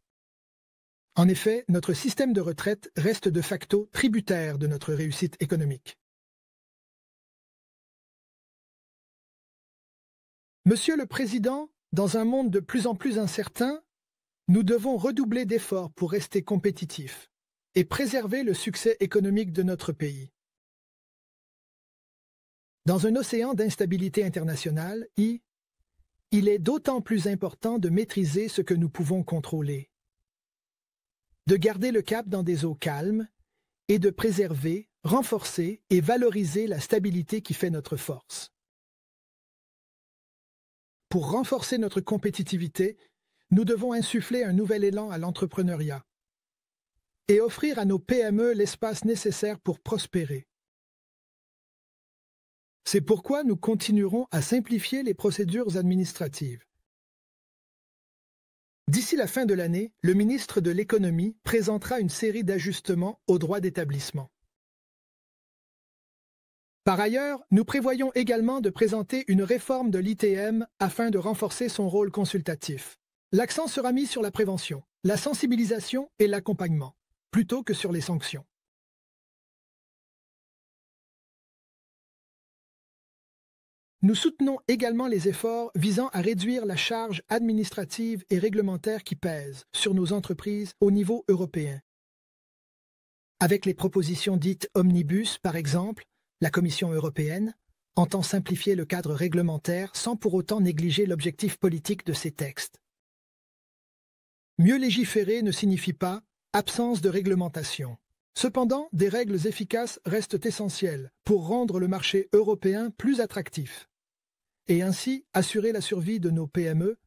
En effet, notre système de retraite reste de facto tributaire de notre réussite économique. Monsieur le Président, dans un monde de plus en plus incertain, nous devons redoubler d'efforts pour rester compétitifs et préserver le succès économique de notre pays. Dans un océan d'instabilité internationale, il est d'autant plus important de maîtriser ce que nous pouvons contrôler, de garder le cap dans des eaux calmes et de préserver, renforcer et valoriser la stabilité qui fait notre force. Pour renforcer notre compétitivité, nous devons insuffler un nouvel élan à l'entrepreneuriat et offrir à nos PME l'espace nécessaire pour prospérer. C'est pourquoi nous continuerons à simplifier les procédures administratives. D'ici la fin de l'année, le ministre de l'Économie présentera une série d'ajustements au droit d'établissement. Par ailleurs, nous prévoyons également de présenter une réforme de l'ITM afin de renforcer son rôle consultatif. L'accent sera mis sur la prévention, la sensibilisation et l'accompagnement, plutôt que sur les sanctions. Nous soutenons également les efforts visant à réduire la charge administrative et réglementaire qui pèse sur nos entreprises au niveau européen. Avec les propositions dites Omnibus, par exemple, la Commission européenne entend simplifier le cadre réglementaire sans pour autant négliger l'objectif politique de ces textes. Mieux légiférer ne signifie pas absence de réglementation. Cependant, des règles efficaces restent essentielles pour rendre le marché européen plus attractif et ainsi assurer la survie de nos PME,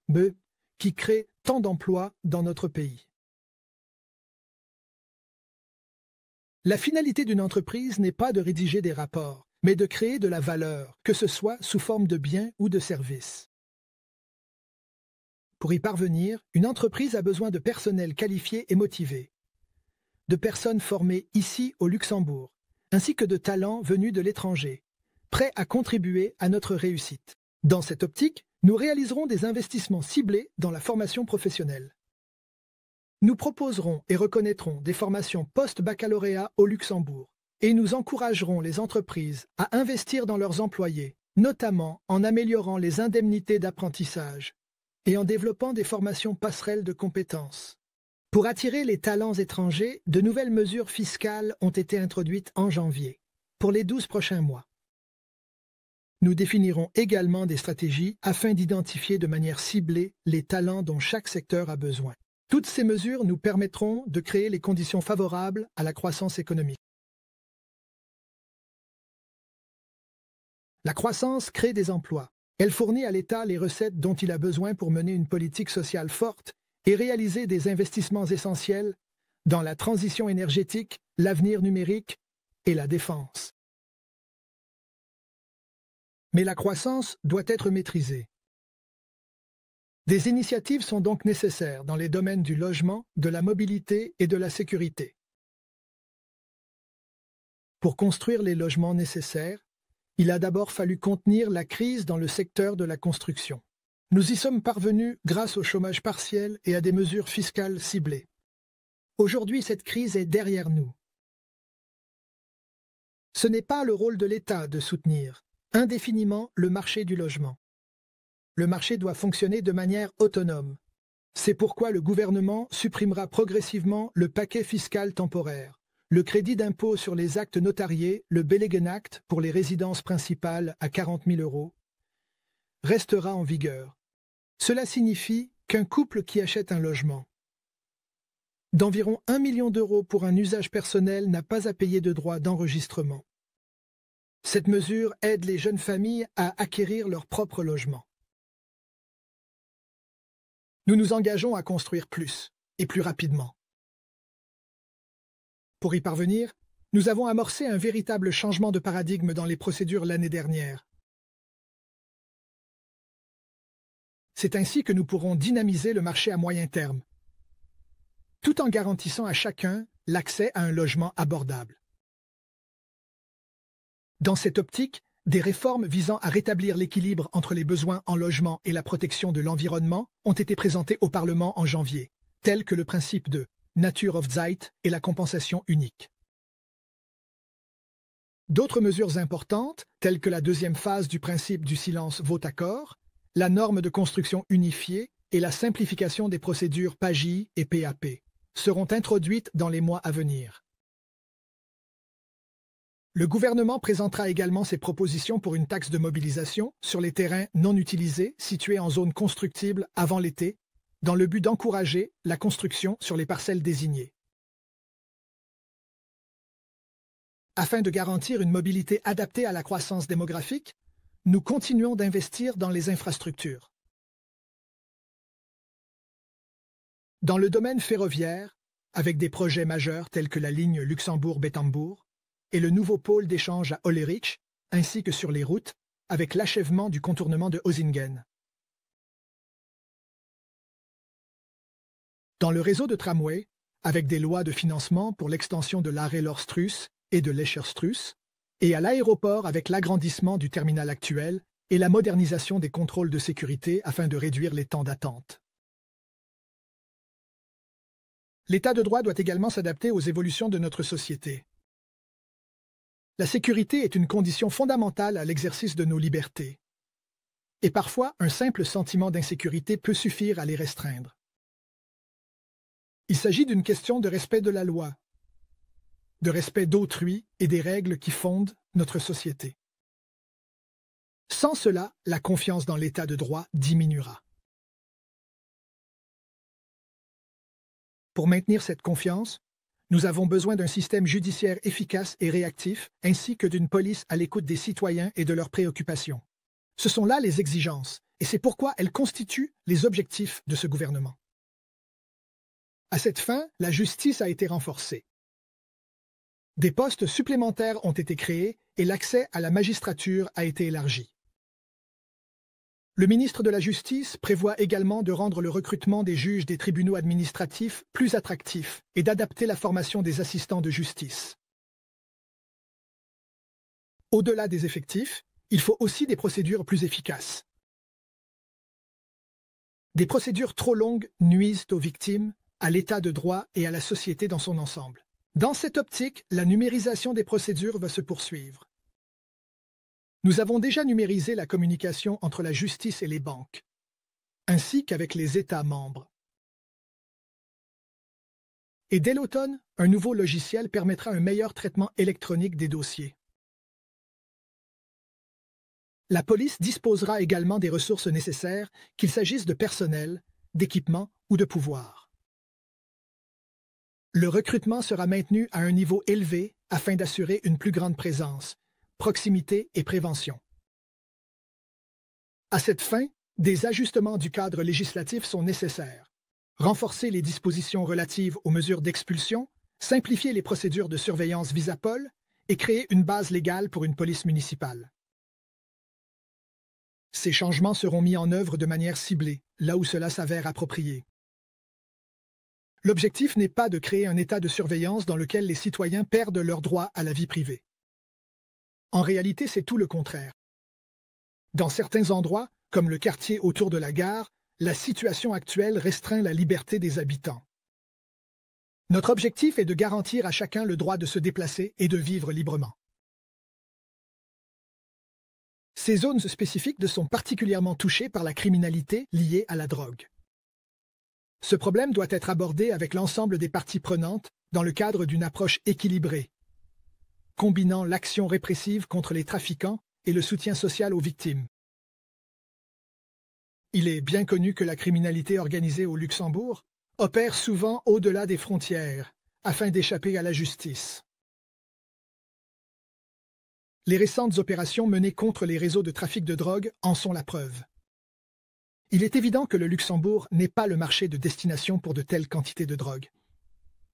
qui créent tant d'emplois dans notre pays. La finalité d'une entreprise n'est pas de rédiger des rapports, mais de créer de la valeur, que ce soit sous forme de biens ou de services. Pour y parvenir, une entreprise a besoin de personnel qualifié et motivé, de personnes formées ici au Luxembourg, ainsi que de talents venus de l'étranger, prêts à contribuer à notre réussite. Dans cette optique, nous réaliserons des investissements ciblés dans la formation professionnelle. Nous proposerons et reconnaîtrons des formations post-baccalauréat au Luxembourg et nous encouragerons les entreprises à investir dans leurs employés, notamment en améliorant les indemnités d'apprentissage et en développant des formations passerelles de compétences. Pour attirer les talents étrangers, de nouvelles mesures fiscales ont été introduites en janvier, pour les 12 prochains mois. Nous définirons également des stratégies afin d'identifier de manière ciblée les talents dont chaque secteur a besoin. Toutes ces mesures nous permettront de créer les conditions favorables à la croissance économique. La croissance crée des emplois. Elle fournit à l'État les recettes dont il a besoin pour mener une politique sociale forte et réaliser des investissements essentiels dans la transition énergétique, l'avenir numérique et la défense. Mais la croissance doit être maîtrisée. Des initiatives sont donc nécessaires dans les domaines du logement, de la mobilité et de la sécurité. Pour construire les logements nécessaires, il a d'abord fallu contenir la crise dans le secteur de la construction. Nous y sommes parvenus grâce au chômage partiel et à des mesures fiscales ciblées. Aujourd'hui, cette crise est derrière nous. Ce n'est pas le rôle de l'État de soutenir indéfiniment le marché du logement. Le marché doit fonctionner de manière autonome. C'est pourquoi le gouvernement supprimera progressivement le paquet fiscal temporaire, le crédit d'impôt sur les actes notariés, le Belegen-Act pour les résidences principales à 40 000 €, restera en vigueur. Cela signifie qu'un couple qui achète un logement d'environ 1 million d'euros pour un usage personnel n'a pas à payer de droits d'enregistrement. Cette mesure aide les jeunes familles à acquérir leur propre logement. Nous nous engageons à construire plus et plus rapidement. Pour y parvenir, nous avons amorcé un véritable changement de paradigme dans les procédures l'année dernière. C'est ainsi que nous pourrons dynamiser le marché à moyen terme, tout en garantissant à chacun l'accès à un logement abordable. Dans cette optique, des réformes visant à rétablir l'équilibre entre les besoins en logement et la protection de l'environnement ont été présentées au Parlement en janvier, telles que le principe de Nature of Zeit et la compensation unique. D'autres mesures importantes, telles que la deuxième phase du principe du silence vaut accord, la norme de construction unifiée et la simplification des procédures PAGI et PAP, seront introduites dans les mois à venir. Le gouvernement présentera également ses propositions pour une taxe de mobilisation sur les terrains non utilisés situés en zone constructible avant l'été, dans le but d'encourager la construction sur les parcelles désignées. Afin de garantir une mobilité adaptée à la croissance démographique, nous continuons d'investir dans les infrastructures. Dans le domaine ferroviaire, avec des projets majeurs tels que la ligne Luxembourg-Bettembourg, et le nouveau pôle d'échange à Hollerich, ainsi que sur les routes, avec l'achèvement du contournement de Hosingen. Dans le réseau de tramway, avec des lois de financement pour l'extension de l'arrêt Lorstruss et de l'Escherstruss, et à l'aéroport avec l'agrandissement du terminal actuel et la modernisation des contrôles de sécurité afin de réduire les temps d'attente. L'État de droit doit également s'adapter aux évolutions de notre société. La sécurité est une condition fondamentale à l'exercice de nos libertés. Et parfois, un simple sentiment d'insécurité peut suffire à les restreindre. Il s'agit d'une question de respect de la loi, de respect d'autrui et des règles qui fondent notre société. Sans cela, la confiance dans l'État de droit diminuera. Pour maintenir cette confiance, nous avons besoin d'un système judiciaire efficace et réactif, ainsi que d'une police à l'écoute des citoyens et de leurs préoccupations. Ce sont là les exigences, et c'est pourquoi elles constituent les objectifs de ce gouvernement. À cette fin, la justice a été renforcée. Des postes supplémentaires ont été créés et l'accès à la magistrature a été élargi. Le ministre de la Justice prévoit également de rendre le recrutement des juges des tribunaux administratifs plus attractif et d'adapter la formation des assistants de justice. Au-delà des effectifs, il faut aussi des procédures plus efficaces. Des procédures trop longues nuisent aux victimes, à l'état de droit et à la société dans son ensemble. Dans cette optique, la numérisation des procédures va se poursuivre. Nous avons déjà numérisé la communication entre la justice et les banques, ainsi qu'avec les États membres. Et dès l'automne, un nouveau logiciel permettra un meilleur traitement électronique des dossiers. La police disposera également des ressources nécessaires, qu'il s'agisse de personnel, d'équipement ou de pouvoir. Le recrutement sera maintenu à un niveau élevé afin d'assurer une plus grande présence, proximité et prévention. À cette fin, des ajustements du cadre législatif sont nécessaires. Renforcer les dispositions relatives aux mesures d'expulsion, simplifier les procédures de surveillance Visapol et créer une base légale pour une police municipale. Ces changements seront mis en œuvre de manière ciblée, là où cela s'avère approprié. L'objectif n'est pas de créer un état de surveillance dans lequel les citoyens perdent leur droit à la vie privée. En réalité, c'est tout le contraire. Dans certains endroits, comme le quartier autour de la gare, la situation actuelle restreint la liberté des habitants. Notre objectif est de garantir à chacun le droit de se déplacer et de vivre librement. Ces zones spécifiques sont particulièrement touchées par la criminalité liée à la drogue. Ce problème doit être abordé avec l'ensemble des parties prenantes dans le cadre d'une approche équilibrée, combinant l'action répressive contre les trafiquants et le soutien social aux victimes. Il est bien connu que la criminalité organisée au Luxembourg opère souvent au-delà des frontières afin d'échapper à la justice. Les récentes opérations menées contre les réseaux de trafic de drogue en sont la preuve. Il est évident que le Luxembourg n'est pas le marché de destination pour de telles quantités de drogue.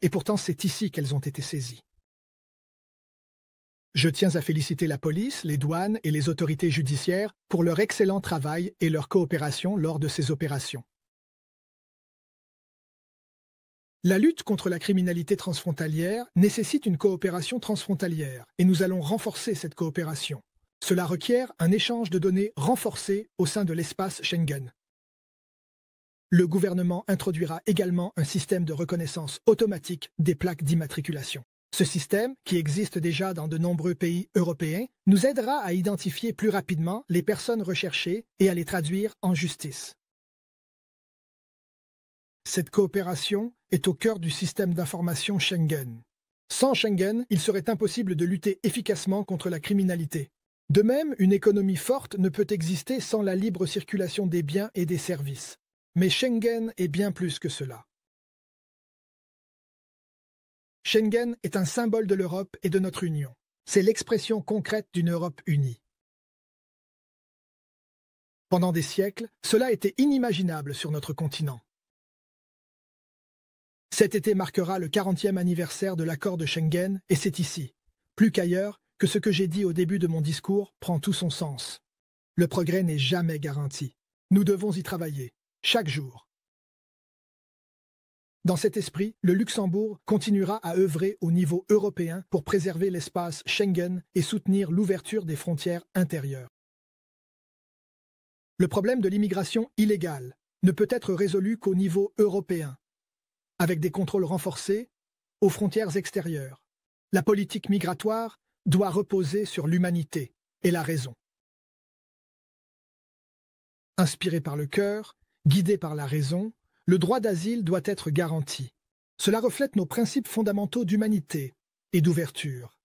Et pourtant, c'est ici qu'elles ont été saisies. Je tiens à féliciter la police, les douanes et les autorités judiciaires pour leur excellent travail et leur coopération lors de ces opérations. La lutte contre la criminalité transfrontalière nécessite une coopération transfrontalière et nous allons renforcer cette coopération. Cela requiert un échange de données renforcé au sein de l'espace Schengen. Le gouvernement introduira également un système de reconnaissance automatique des plaques d'immatriculation. Ce système, qui existe déjà dans de nombreux pays européens, nous aidera à identifier plus rapidement les personnes recherchées et à les traduire en justice. Cette coopération est au cœur du système d'information Schengen. Sans Schengen, il serait impossible de lutter efficacement contre la criminalité. De même, une économie forte ne peut exister sans la libre circulation des biens et des services. Mais Schengen est bien plus que cela. Schengen est un symbole de l'Europe et de notre Union. C'est l'expression concrète d'une Europe unie. Pendant des siècles, cela était inimaginable sur notre continent. Cet été marquera le 40e anniversaire de l'accord de Schengen et c'est ici, plus qu'ailleurs, que ce que j'ai dit au début de mon discours prend tout son sens. Le progrès n'est jamais garanti. Nous devons y travailler, chaque jour. Dans cet esprit, le Luxembourg continuera à œuvrer au niveau européen pour préserver l'espace Schengen et soutenir l'ouverture des frontières intérieures. Le problème de l'immigration illégale ne peut être résolu qu'au niveau européen, avec des contrôles renforcés aux frontières extérieures. La politique migratoire doit reposer sur l'humanité et la raison. Inspiré par le cœur, guidé par la raison, le droit d'asile doit être garanti. Cela reflète nos principes fondamentaux d'humanité et d'ouverture.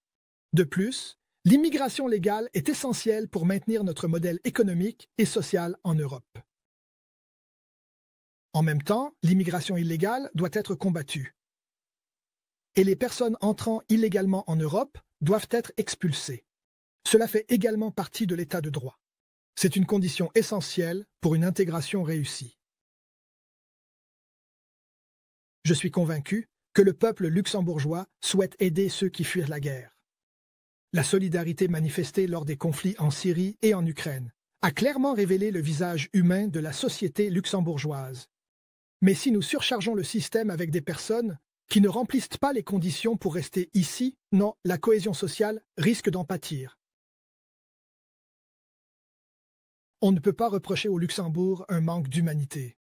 De plus, l'immigration légale est essentielle pour maintenir notre modèle économique et social en Europe. En même temps, l'immigration illégale doit être combattue. Et les personnes entrant illégalement en Europe doivent être expulsées. Cela fait également partie de l'état de droit. C'est une condition essentielle pour une intégration réussie. Je suis convaincu que le peuple luxembourgeois souhaite aider ceux qui fuient la guerre. La solidarité manifestée lors des conflits en Syrie et en Ukraine a clairement révélé le visage humain de la société luxembourgeoise. Mais si nous surchargeons le système avec des personnes qui ne remplissent pas les conditions pour rester ici, non, la cohésion sociale risque d'en pâtir. On ne peut pas reprocher au Luxembourg un manque d'humanité.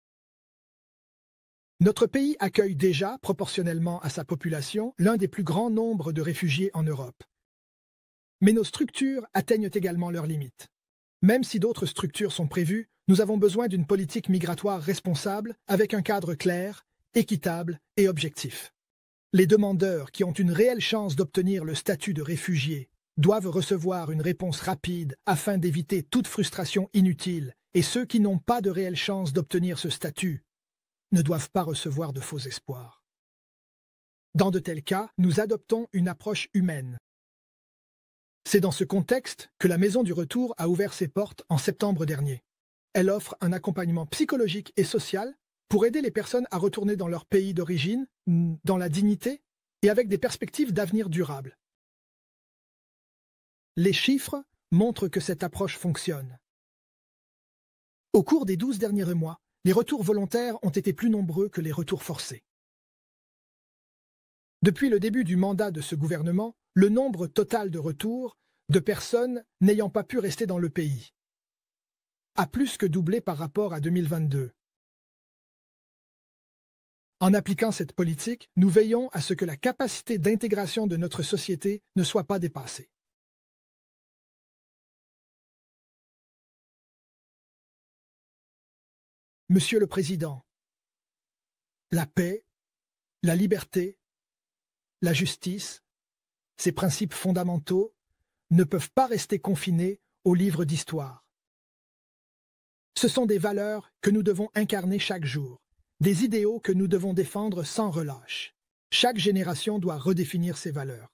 Notre pays accueille déjà, proportionnellement à sa population, l'un des plus grands nombres de réfugiés en Europe. Mais nos structures atteignent également leurs limites. Même si d'autres structures sont prévues, nous avons besoin d'une politique migratoire responsable, avec un cadre clair, équitable et objectif. Les demandeurs qui ont une réelle chance d'obtenir le statut de réfugié doivent recevoir une réponse rapide afin d'éviter toute frustration inutile, et ceux qui n'ont pas de réelle chance d'obtenir ce statut ne doivent pas recevoir de faux espoirs. Dans de tels cas, nous adoptons une approche humaine. C'est dans ce contexte que la Maison du Retour a ouvert ses portes en septembre dernier. Elle offre un accompagnement psychologique et social pour aider les personnes à retourner dans leur pays d'origine, dans la dignité et avec des perspectives d'avenir durables. Les chiffres montrent que cette approche fonctionne. Au cours des 12 derniers mois, les retours volontaires ont été plus nombreux que les retours forcés. Depuis le début du mandat de ce gouvernement, le nombre total de retours de personnes n'ayant pas pu rester dans le pays a plus que doublé par rapport à 2022. En appliquant cette politique, nous veillons à ce que la capacité d'intégration de notre société ne soit pas dépassée. Monsieur le Président, la paix, la liberté, la justice, ces principes fondamentaux ne peuvent pas rester confinés aux livres d'histoire. Ce sont des valeurs que nous devons incarner chaque jour, des idéaux que nous devons défendre sans relâche. Chaque génération doit redéfinir ses valeurs.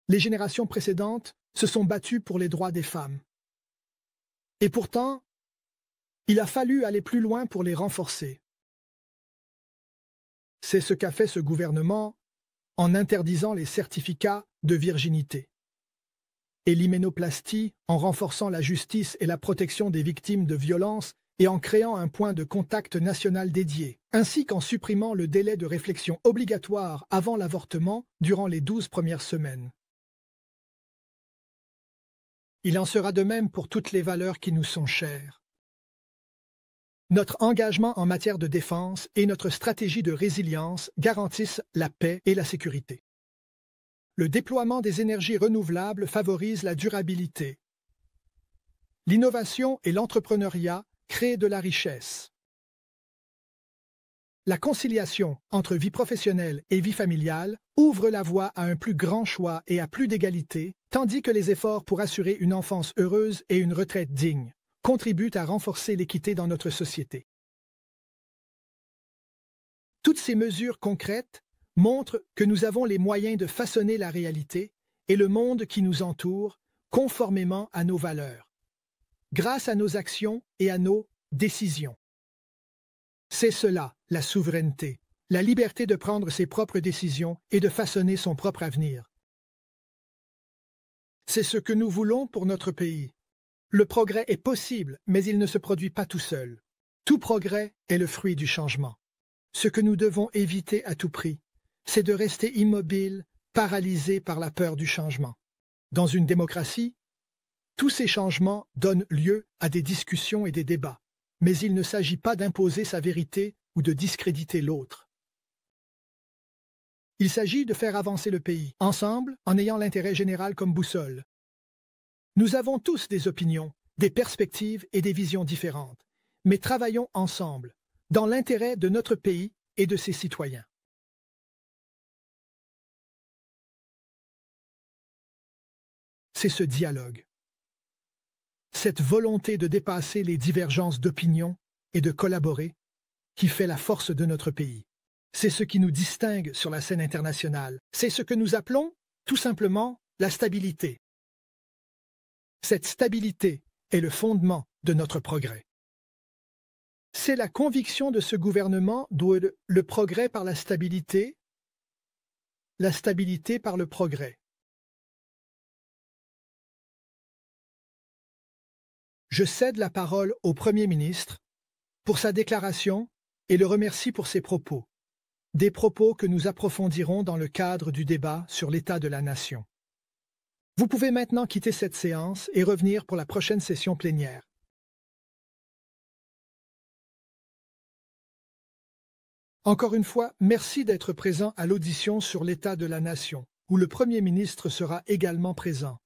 Les générations précédentes se sont battues pour les droits des femmes. Et pourtant, il a fallu aller plus loin pour les renforcer. C'est ce qu'a fait ce gouvernement en interdisant les certificats de virginité et l'hyménoplastie, en renforçant la justice et la protection des victimes de violences et en créant un point de contact national dédié, ainsi qu'en supprimant le délai de réflexion obligatoire avant l'avortement durant les 12 premières semaines. Il en sera de même pour toutes les valeurs qui nous sont chères. Notre engagement en matière de défense et notre stratégie de résilience garantissent la paix et la sécurité. Le déploiement des énergies renouvelables favorise la durabilité. L'innovation et l'entrepreneuriat créent de la richesse. La conciliation entre vie professionnelle et vie familiale ouvre la voie à un plus grand choix et à plus d'égalité, tandis que les efforts pour assurer une enfance heureuse et une retraite digne contribuent à renforcer l'équité dans notre société. Toutes ces mesures concrètes montrent que nous avons les moyens de façonner la réalité et le monde qui nous entoure conformément à nos valeurs, grâce à nos actions et à nos décisions. C'est cela, la souveraineté, la liberté de prendre ses propres décisions et de façonner son propre avenir. C'est ce que nous voulons pour notre pays. Le progrès est possible, mais il ne se produit pas tout seul. Tout progrès est le fruit du changement. Ce que nous devons éviter à tout prix, c'est de rester immobile, paralysé par la peur du changement. Dans une démocratie, tous ces changements donnent lieu à des discussions et des débats, mais il ne s'agit pas d'imposer sa vérité ou de discréditer l'autre. Il s'agit de faire avancer le pays, ensemble, en ayant l'intérêt général comme boussole. Nous avons tous des opinions, des perspectives et des visions différentes, mais travaillons ensemble, dans l'intérêt de notre pays et de ses citoyens. C'est ce dialogue, cette volonté de dépasser les divergences d'opinion et de collaborer qui fait la force de notre pays. C'est ce qui nous distingue sur la scène internationale. C'est ce que nous appelons, tout simplement, la stabilité. Cette stabilité est le fondement de notre progrès. C'est la conviction de ce gouvernement de le progrès par la stabilité par le progrès. Je cède la parole au Premier ministre pour sa déclaration et le remercie pour ses propos. Des propos que nous approfondirons dans le cadre du débat sur l'état de la nation. Vous pouvez maintenant quitter cette séance et revenir pour la prochaine session plénière. Encore une fois, merci d'être présent à l'audition sur l'état de la nation, où le Premier ministre sera également présent.